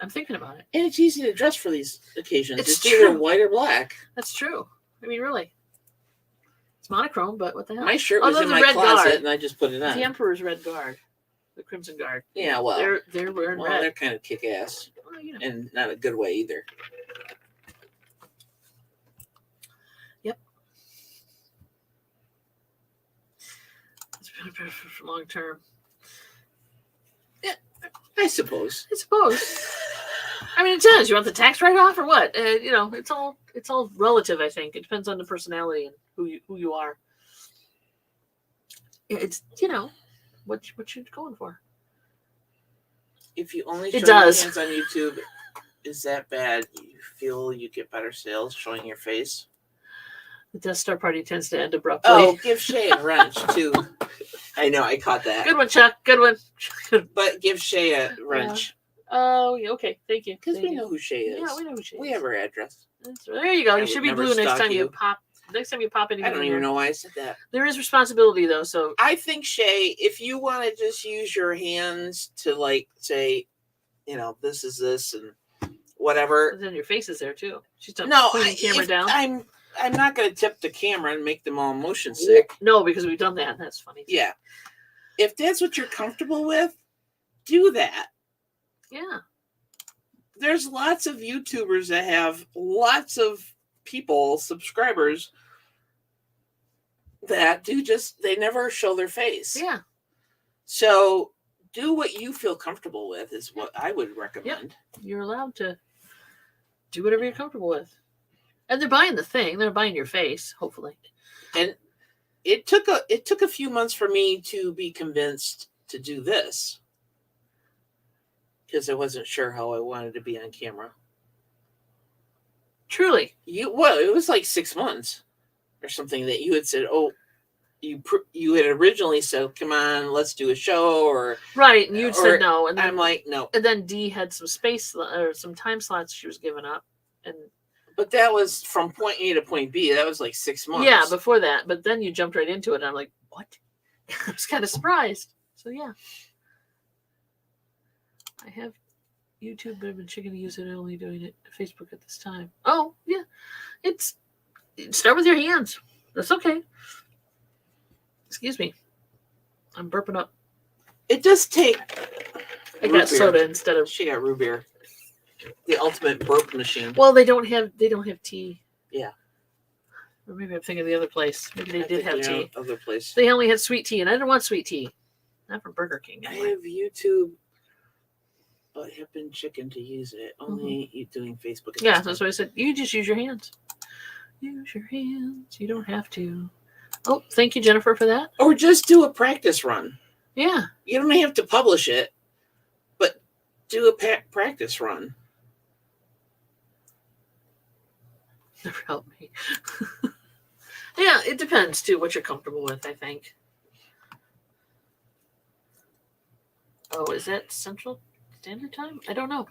thinking about it. And it's easy to dress for these occasions. It's either white or black. That's true. I mean, really, it's monochrome, but what the hell? My shirt was in my closet, and I just put it on. The Emperor's Red Guard. The Crimson Guard. Yeah, well, they're wearing red. They're kind of kick-ass, and not a good way either. Yep. It's been better for long term. Yeah, I suppose. I mean, it does. You want the tax write-off or what? It's all relative. I think it depends on the personality and who you are. It's what you're going for. If you only show your hands on YouTube, is that bad? You feel you get better sales showing your face? The Death Star party tends to end abruptly. Oh, give Shay a wrench too. I know, I caught that. Good one, Chuck. Good one. But give Shay a wrench. Oh, yeah, okay. Thank you. Because we know who Shay is. Yeah, we know who Shay is. We have her address. There you go. You should be blue next time you pop. Next time you pop in. I don't even know why I said that. There is responsibility though, so I think Shay, if you want to just use your hands to like say, this is this and whatever. And then your face is there too. She's done the camera down. I'm not going to tip the camera and make them all motion sick. No, because we've done that. That's funny. Yeah. If that's what you're comfortable with, do that. Yeah. There's lots of YouTubers that have lots of subscribers that they never show their face. Yeah. So do what you feel comfortable with is what I would recommend. Yep. You're allowed to do whatever you're comfortable with. And they're buying the thing. They're buying your face, hopefully. And it took a few months for me to be convinced to do this. Because I wasn't sure how I wanted to be on camera. Truly. It was like 6 months or something that you had said, you had originally said, come on, let's do a show or. Right. And you'd said no. And then, I'm like, no. And then Dee had some space or some time slots she was giving up. But that was from point A to point B. That was like 6 months. Yeah, before that. But then you jumped right into it. And I'm like, what? I was kind of surprised. So yeah. I have YouTube, but I've been chicken to use it, only doing it Facebook at this time. Oh, yeah. It's Start with your hands. That's okay. Excuse me. I'm burping up. It does take. I root got beer. soda instead of. She got root beer. The ultimate burp machine. Well, they don't have tea. Yeah. Or maybe I'm thinking of the other place. Maybe they did have tea. Other place. They only had sweet tea, and I didn't want sweet tea. Not from Burger King. Anyway. I have YouTube, but have been chicken to use it. Only doing Facebook. Yeah, that's what I said. You just use your hands. Use your hands. You don't have to. Oh, thank you, Jennifer, for that. Or just do a practice run. Yeah. You don't have to publish it, but do a practice run. Never helped me. Yeah, it depends, too, what you're comfortable with, I think. Oh, is that Central Standard Time? I don't know.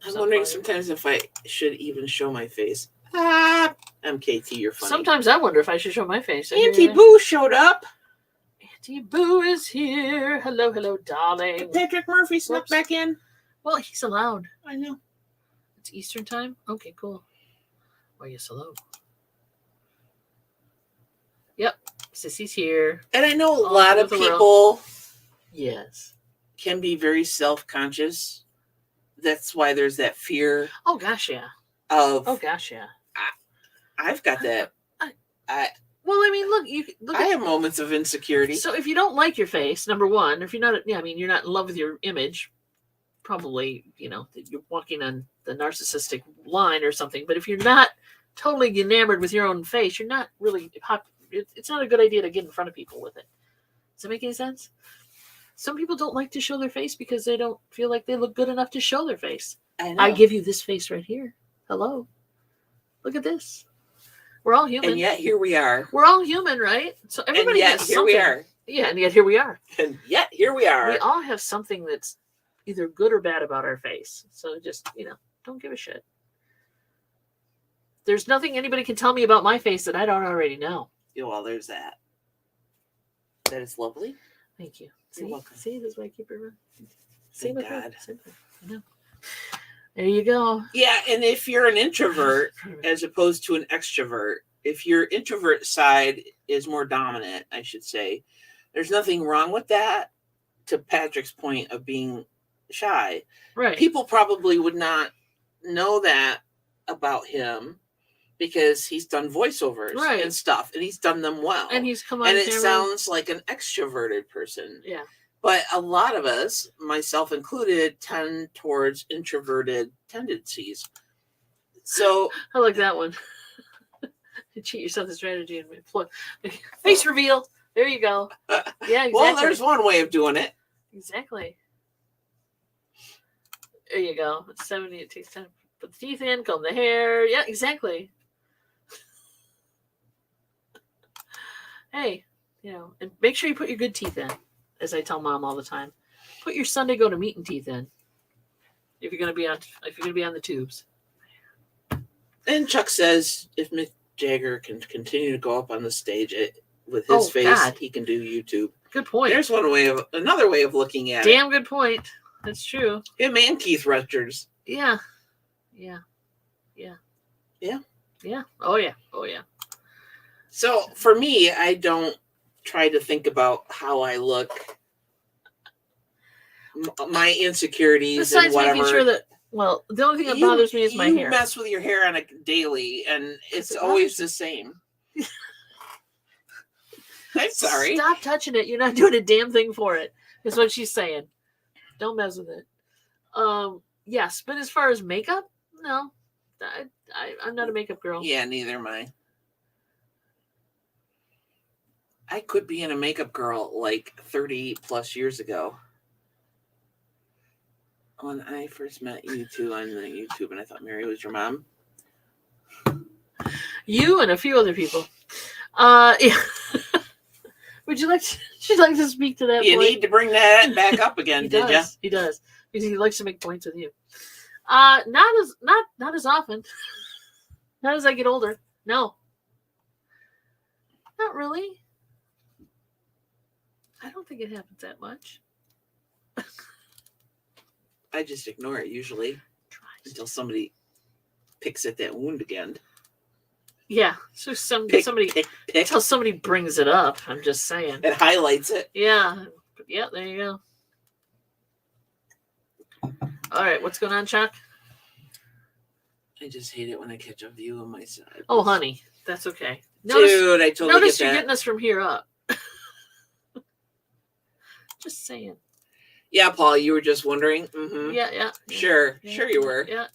I'm wondering sometimes if I should even show my face. Ah, MKT, you're funny. Sometimes I wonder if I should show my face. Auntie Boo showed up. Auntie Boo is here. Hello, hello, darling. Did Patrick Murphy snuck back in? Well, he's allowed. I know. It's Eastern Time? Okay, cool. Well, yes, hello. Yep, Sissy's here. And I know a lot of people can be very self-conscious. That's why there's that fear. Oh, gosh, yeah. Oh, gosh, yeah. I've got that. Well, I mean, look. I have moments of insecurity. So if you don't like your face, number one, if you're not, you're not in love with your image, probably, you're walking on the narcissistic line or something. But if you're not totally enamored with your own face, you're not really it's not a good idea to get in front of people with it. Does that make any sense? Some people don't like to show their face because they don't feel like they look good enough to show their face. I give you this face right here. Hello. Look at this. We're all human. And yet here we are. We're all human, right? So everybody has something. We are. Yeah, and yet here we are. And yet here we are. We all have something that's either good or bad about our face. So just, don't give a shit. There's nothing anybody can tell me about my face that I don't already know. Yeah, well, there's that. That is lovely. Thank you. You're welcome. See, this is why I keep it around. Thank God. I know. There you go. Yeah, and if you're an introvert as opposed to an extrovert, if your introvert side is more dominant, I should say, there's nothing wrong with that. To Patrick's point of being shy, right? People probably would not know that about him because he's done voiceovers and stuff, and he's done them well, and he's come on, and it sounds like an extroverted person. Yeah. But a lot of us, myself included, tend towards introverted tendencies. So I like that one. You cheat yourself the strategy and face reveal. There you go. Yeah, exactly. Well, there's one way of doing it. Exactly. There you go. It's 70. It takes time to put the teeth in, comb the hair. Yeah, exactly. Hey, and make sure you put your good teeth in. As I tell Mom all the time, put your Sunday go to meeting teeth in. If you're gonna be on the tubes. And Chuck says if Mick Jagger can continue to go up on the stage with his face, God, he can do YouTube. Good point. There's another way of looking at it. Damn good point. That's true. Him and Keith Richards. Yeah. Oh yeah. So for me, I don't try to think about how I look, my insecurities. Besides and whatever. making sure that, the only thing that bothers me is my hair. You mess with your hair on a daily, and it's always the same. I'm sorry. Stop touching it. You're not doing a damn thing for it. Is what she's saying. Don't mess with it. Yes, but as far as makeup, no, I'm not a makeup girl. Yeah, neither am I. I could be in a makeup girl like 30 plus years ago. When I first met you two on the YouTube, and I thought Mary was your mom. You and a few other people. Yeah. Would you like to speak to that? You need to bring that back up again, did you? He does. Because he likes to make points with you. Not as often. Not as I get older. No. Not really. I don't think it happens that much. I just ignore it usually until somebody picks at that wound again. Yeah. So somebody pick. until somebody brings it up. I'm just saying. It highlights it. Yeah. Yeah. There you go. All right. What's going on, Chuck? I just hate it when I catch a view of myself. Oh, honey, that's okay. Dude, I totally notice get you're that. getting us from here up. Just saying. Yeah, Paul, you were just wondering. Mm-hmm. Yeah. Sure you were. Yeah.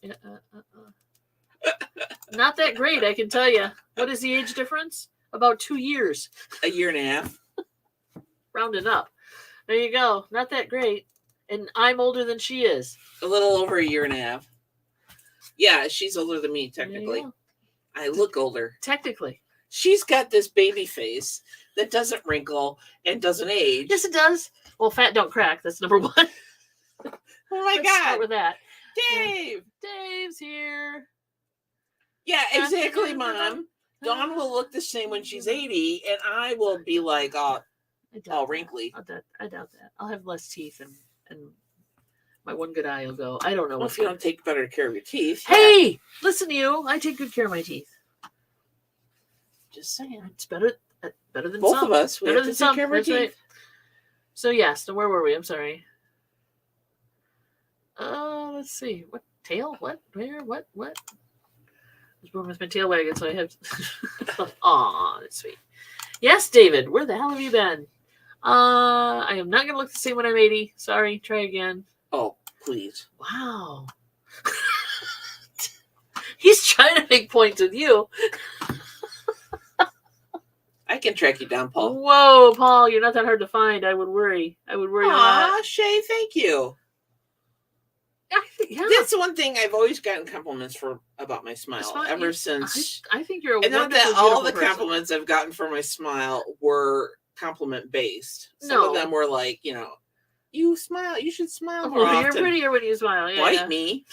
Not that great, I can tell you. What is the age difference? About 2 years. A year and a half. Rounding up. There you go. Not that great. And I'm older than she is. A little over a year and a half. Yeah, she's older than me, technically. I look older. Technically. She's got this baby face that doesn't wrinkle and doesn't age. Yes, it does. Well, fat don't crack. That's number one. Oh my Let's God. start with that. Dave. Dave's here. Yeah, exactly, Mom. Dawn will look the same when she's 80, and I will be like, all wrinkly. I doubt that. I'll have less teeth, and my one good eye will go. I don't know. Well, if you don't take better care of your teeth. Hey, yeah. Listen to you. I take good care of my teeth. Just saying. It's better than both some. of us. We have to take care of our teeth. Right. So yes. So where were we? I'm sorry. Let's see. What tail? What? Where? What? I was born with my tail wagging, so I have. Aw, that's sweet. Yes, David. Where the hell have you been? I am not going to look the same when I'm 80. Sorry. Try again. Oh, please. Wow. He's trying to make points with you. I can track you down, Paul. Whoa, Paul, you're not that hard to find. I would worry. A lot. Shay, thank you. Yeah. That's the one thing I've always gotten compliments for about my smile ever since. I think you're a and not wonderful, that all the person. compliments I've gotten for my smile were compliment based. Some of them were like, you smile. You should smile more often. You're prettier when you smile. Yeah, Bite me.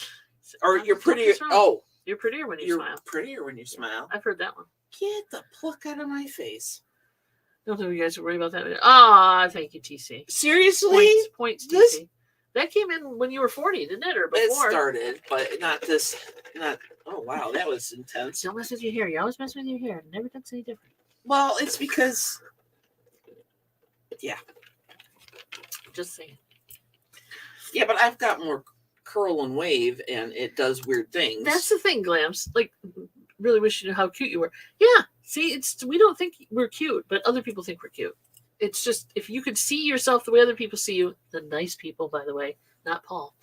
Or you're prettier. Oh. You're prettier when you smile. Prettier when you smile. I've heard that one. Get the pluck out of my face. Don't know you guys are worried about that. Ah, thank you, TC. Seriously? Points, TC. That came in when you were 40, didn't it? Or before? It started, but not this. Oh, wow. That was intense. Don't mess with your hair. You always mess with your hair. It never looks any different. Well, it's because. Yeah. Just saying. Yeah, but I've got more curl and wave, and it does weird things. That's the thing, Glams. Like, really wish you knew how cute you were. Yeah. See, we don't think we're cute, but other people think we're cute. It's just, if you could see yourself the way other people see you, the nice people, by the way, not Paul,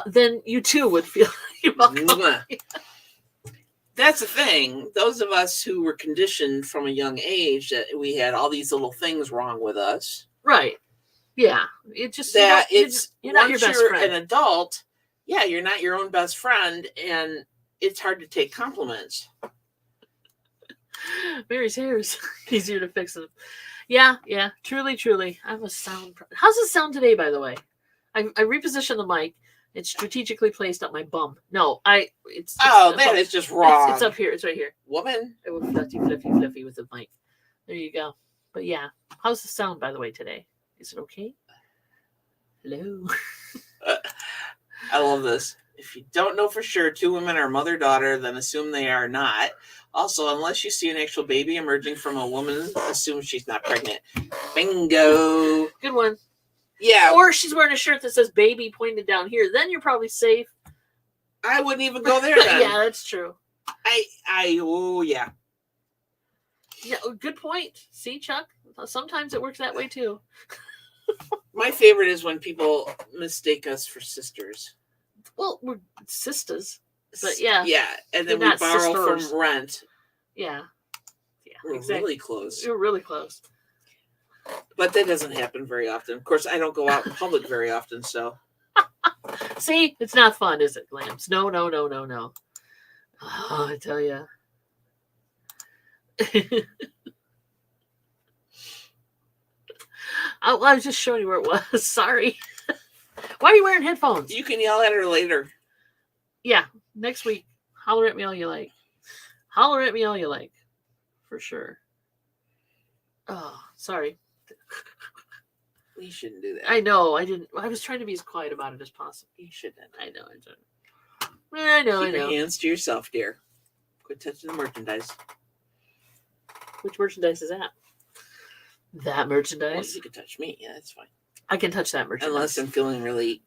then you too would feel you're welcome. That's the thing. Those of us who were conditioned from a young age that we had all these little things wrong with us. Right. Yeah. It just that you're not your best friend. An adult, yeah, you're not your own best friend, and it's hard to take compliments. Mary's hair is easier to fix them. Yeah. Truly. I have a sound. How's it sound today, by the way? I repositioned the mic. It's strategically placed up my bum. No, it's that is just wrong. It's up here. It's right here. Woman. It was fluffy with the mic. There you go. But yeah, how's the sound, by the way, today? Is it okay? Hello. I love this. If you don't know for sure, two women are mother-daughter, then assume they are not. Also, unless you see an actual baby emerging from a woman, assume she's not pregnant. Bingo. Good one. Yeah. Or she's wearing a shirt that says baby pointed down here. Then you're probably safe. I wouldn't even go there then. Yeah, that's true. Yeah. Yeah, good point. See, Chuck? Sometimes it works that way too. My favorite is when people mistake us for sisters. Well, we're sisters. But yeah. Yeah, and then we borrow from rent. Yeah. We're really close. We're really close. But that doesn't happen very often. Of course, I don't go out in public very often, so. See, it's not fun, is it, Lambs? No. Oh, I tell you. I was just showing you where it was. Sorry. Why are you wearing headphones? You can yell at her later. Yeah, next week. Holler at me all you like. For sure. Oh, sorry. You shouldn't do that. I know. I didn't. I was trying to be as quiet about it as possible. You shouldn't. I know. I know. Keep your hands to yourself, dear. Quit touching the merchandise. Which merchandise is that? That Well, merchandise. you can touch me. Yeah, that's fine. I can touch that merchandise. Unless I'm feeling really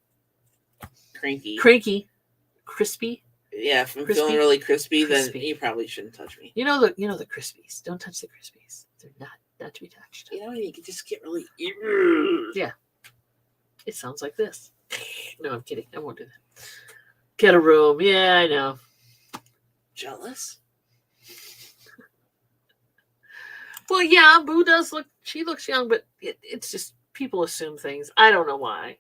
cranky. Cranky. Crispy. Yeah, if I'm Crispy? feeling really crispy, then Crispy. you probably shouldn't touch me. You know the Crispies. Don't touch the Crispies. They're not to be touched. You know, you can just get really. Yeah. It sounds like this. No, I'm kidding. I won't do that. Get a room. Yeah, I know. Jealous? Well, yeah, Boo does look. She looks young, but it's just people assume things. I don't know why.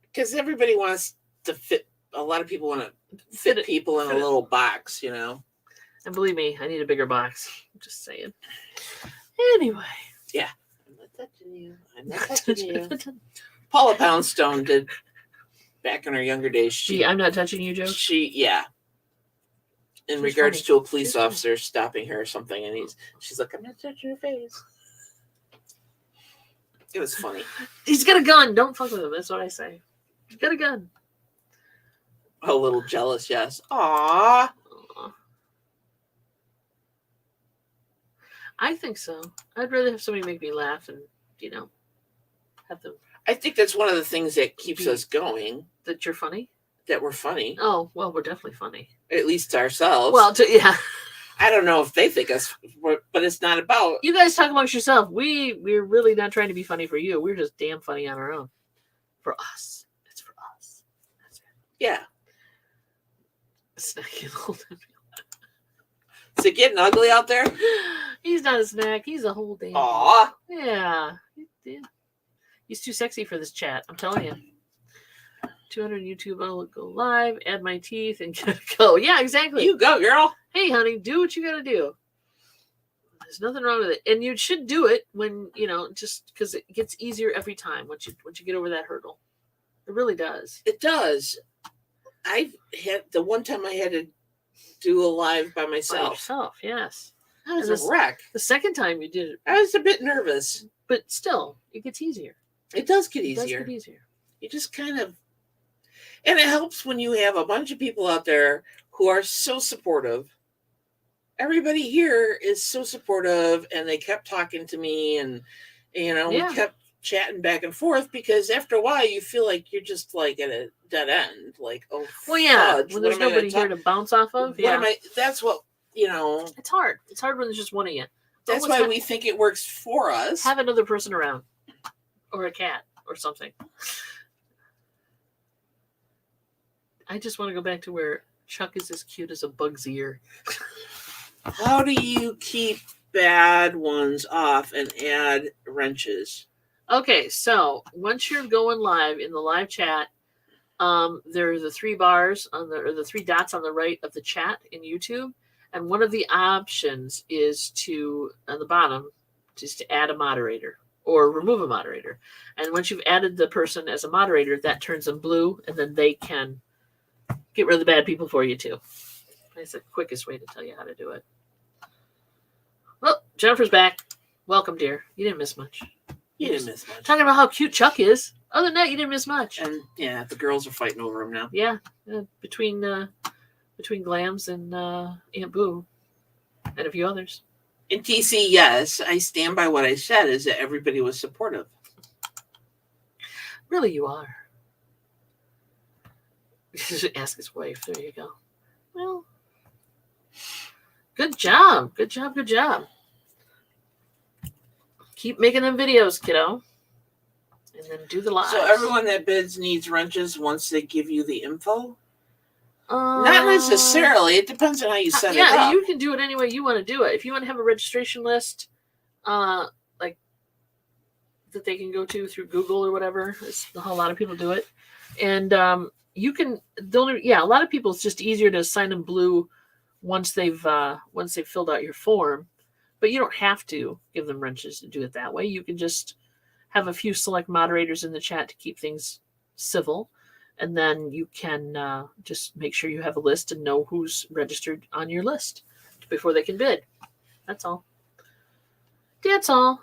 Because everybody wants to fit. A lot of people want to fit people in a little box, you know. And believe me, I need a bigger box. I'm just saying. Anyway. Yeah. I'm not touching you. I'm not touching you. Paula Poundstone did back in her younger days. I'm not touching you, Joe. Yeah. In She's regards funny. to a police She's funny. officer stopping her or something, and she's like, "I'm not touching your face." It was funny. He's got a gun. Don't fuck with him. That's what I say. He's got a gun. A little jealous, yes. Aww. I think so. I'd rather have somebody make me laugh and, have them. I think that's one of the things that keeps us going. That you're funny? That we're funny. Oh, well, we're definitely funny. At least to ourselves. Well, yeah. I don't know if they think us, but it's not about. You guys talk amongst yourself. We're really not trying to be funny for you. We're just damn funny on our own. For us. It's for us. That's it. Yeah. Snacky little. Is it getting ugly out there? He's not a snack. He's a whole damn. Aw. Yeah. He's too sexy for this chat. I'm telling you. 200 YouTube. I'll go live. Add my teeth and get a go. Yeah, exactly. You go, girl. Hey, honey, do what you got to do. There's nothing wrong with it, and you should do it when just because it gets easier every time once you get over that hurdle. It really does. It does. I've had the one time I had to do a live by myself. By yourself, yes. I was a wreck. The second time you did it, I was a bit nervous, but still, it gets easier. It does get It does easier. get easier. You just kind of, and it helps when you have a bunch of people out there who are so supportive. Everybody here is so supportive, and they kept talking to me, and we kept chatting back and forth, because after a while you feel like you're just like at a dead end, like, oh, well, yeah, fudge, when there's nobody here to bounce off of. That's what it's hard. It's hard when there's just one of you. That's why we think it works for us. Have another person around, or a cat, or something. I just want to go back to where Chuck is as cute as a bug's ear. How do you keep bad ones off and add wrenches? Okay, so once you're going live in the live chat, there are the three bars or the three dots on the right of the chat in YouTube, and one of the options is on the bottom, just to add a moderator or remove a moderator. And once you've added the person as a moderator, that turns them blue, and then they can get rid of the bad people for you too. That's the quickest way to tell you how to do it. Well, Jennifer's back. Welcome, dear. You didn't miss much. You didn't miss much. Talking about how cute Chuck is. Other than that, you didn't miss much. And yeah, the girls are fighting over him now. Yeah, between Glams and Aunt Boo and a few others. In TC, yes, I stand by what I said, is that everybody was supportive. Really, you are. Ask his wife. There you go. Well, good job. Good job. Good job. Keep making them videos, kiddo. And then do the live. So everyone that bids needs wrenches once they give you the info? Not necessarily. It depends on how you set it up. Yeah, you can do it any way you want to do it. If you want to have a registration list, like that they can go to through Google or whatever, it's how a lot of people do it. And you can. A lot of people, it's just easier to assign them blue once they've filled out your form. But you don't have to give them wrenches to do it that way. You can just have a few select moderators in the chat to keep things civil. And then you can just make sure you have a list and know who's registered on your list before they can bid. That's all. That's all.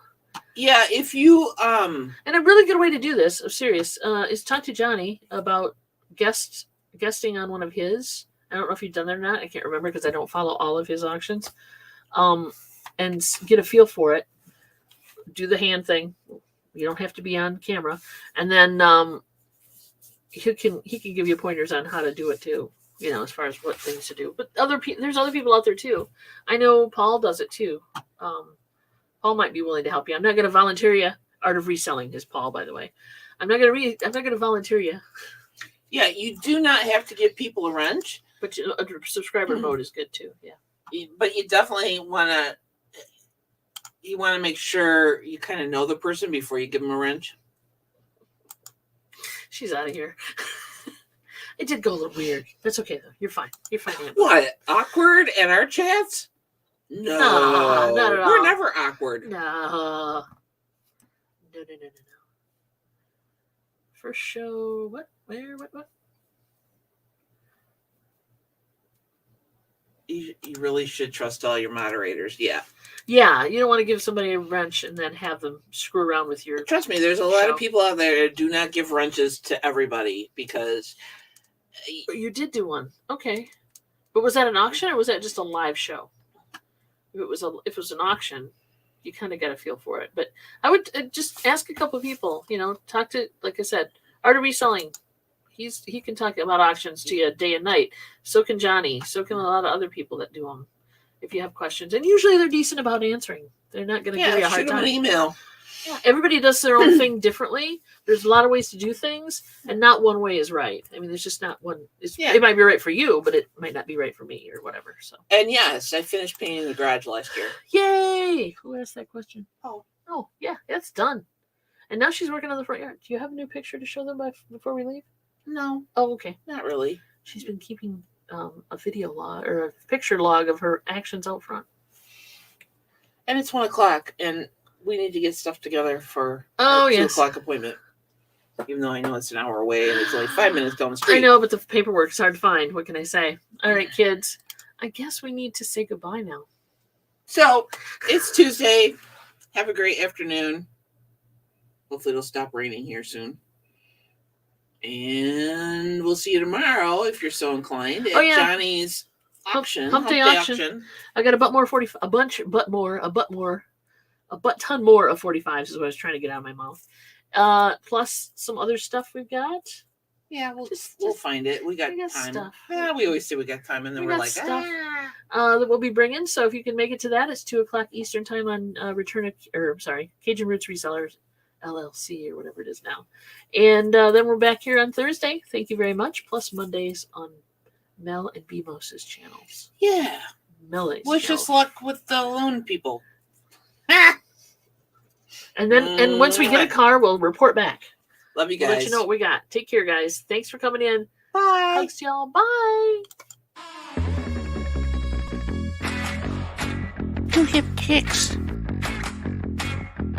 Yeah, if you And a really good way to do this, I'm serious, is talk to Johnny about guesting on one of his. I don't know if you've done that or not. I can't remember because I don't follow all of his auctions. and get a feel for it. Do the hand thing. You don't have to be on camera. And then he can give you pointers on how to do it too. As far as what things to do. But there's other people out there too. I know Paul does it too. Paul might be willing to help you. I'm not going to volunteer you. Art of Reselling is Paul, by the way. I'm not going to volunteer you. Yeah, you do not have to give people a wrench. But a subscriber mode is good too. Yeah. But you definitely want to make sure you kind of know the person before you give them a wrench. She's out of here. It did go a little weird. That's okay though. You're fine. You're fine. Amber. What? Awkward in our chats? No, not at all. We're never awkward. No. First show. What? Where? What? You really should trust all your moderators. Yeah. Yeah, you don't want to give somebody a wrench and then have them screw around with your. Trust me, there's a lot of people out there that do not give wrenches to everybody because. You did do one, okay, but was that an auction or was that just a live show? If it was an auction, you kind of got a feel for it. But I would just ask a couple of people. Talk to, like I said, Art of Reselling. He can talk about auctions to you day and night. So can Johnny. So can a lot of other people that do them. If you have questions, and usually they're decent about answering. They're not going to give you a hard time. Shoot them an email. Yeah, everybody does their own thing differently. There's a lot of ways to do things, and not one way is right. I mean, there's just not one. It might be right for you, but it might not be right for me or whatever. So. And yes, I finished painting the garage last year. Yay! Who asked that question? Oh, yeah, it's done. And now she's working on the front yard. Do you have a new picture to show them before we leave? No. Oh, okay. Not really. She's been keeping a video log or a picture log of her actions out front. And it's 1:00, and we need to get stuff together for our 2:00 appointment. Even though I know it's an hour away and it's only 5 minutes down the street. I know, but the paperwork's hard to find. What can I say? All right, kids. I guess we need to say goodbye now. So it's Tuesday. Have a great afternoon. Hopefully it'll stop raining here soon. And we'll see you tomorrow if you're so inclined at Johnny's auction. Hump Day auction. I got a butt ton more of 45s is what I was trying to get out of my mouth. Plus some other stuff we've got. Yeah, we'll find it. We got time. Stuff. We always say we got time, and then we're like, stuff that we'll be bringing. So if you can make it to that, it's 2:00 Eastern time on Cajun Roots Resellers LLC or whatever it is now. And then we're back here on Thursday. Thank you very much. Plus Mondays on Mel and BMOS's channels. Yeah. Melis. Wish us luck with the loan people. And then, and once we get a car, we'll report back. Love you guys. We'll let you know what we got. Take care, guys. Thanks for coming in. Bye. Thanks, y'all. Bye. You have kicks.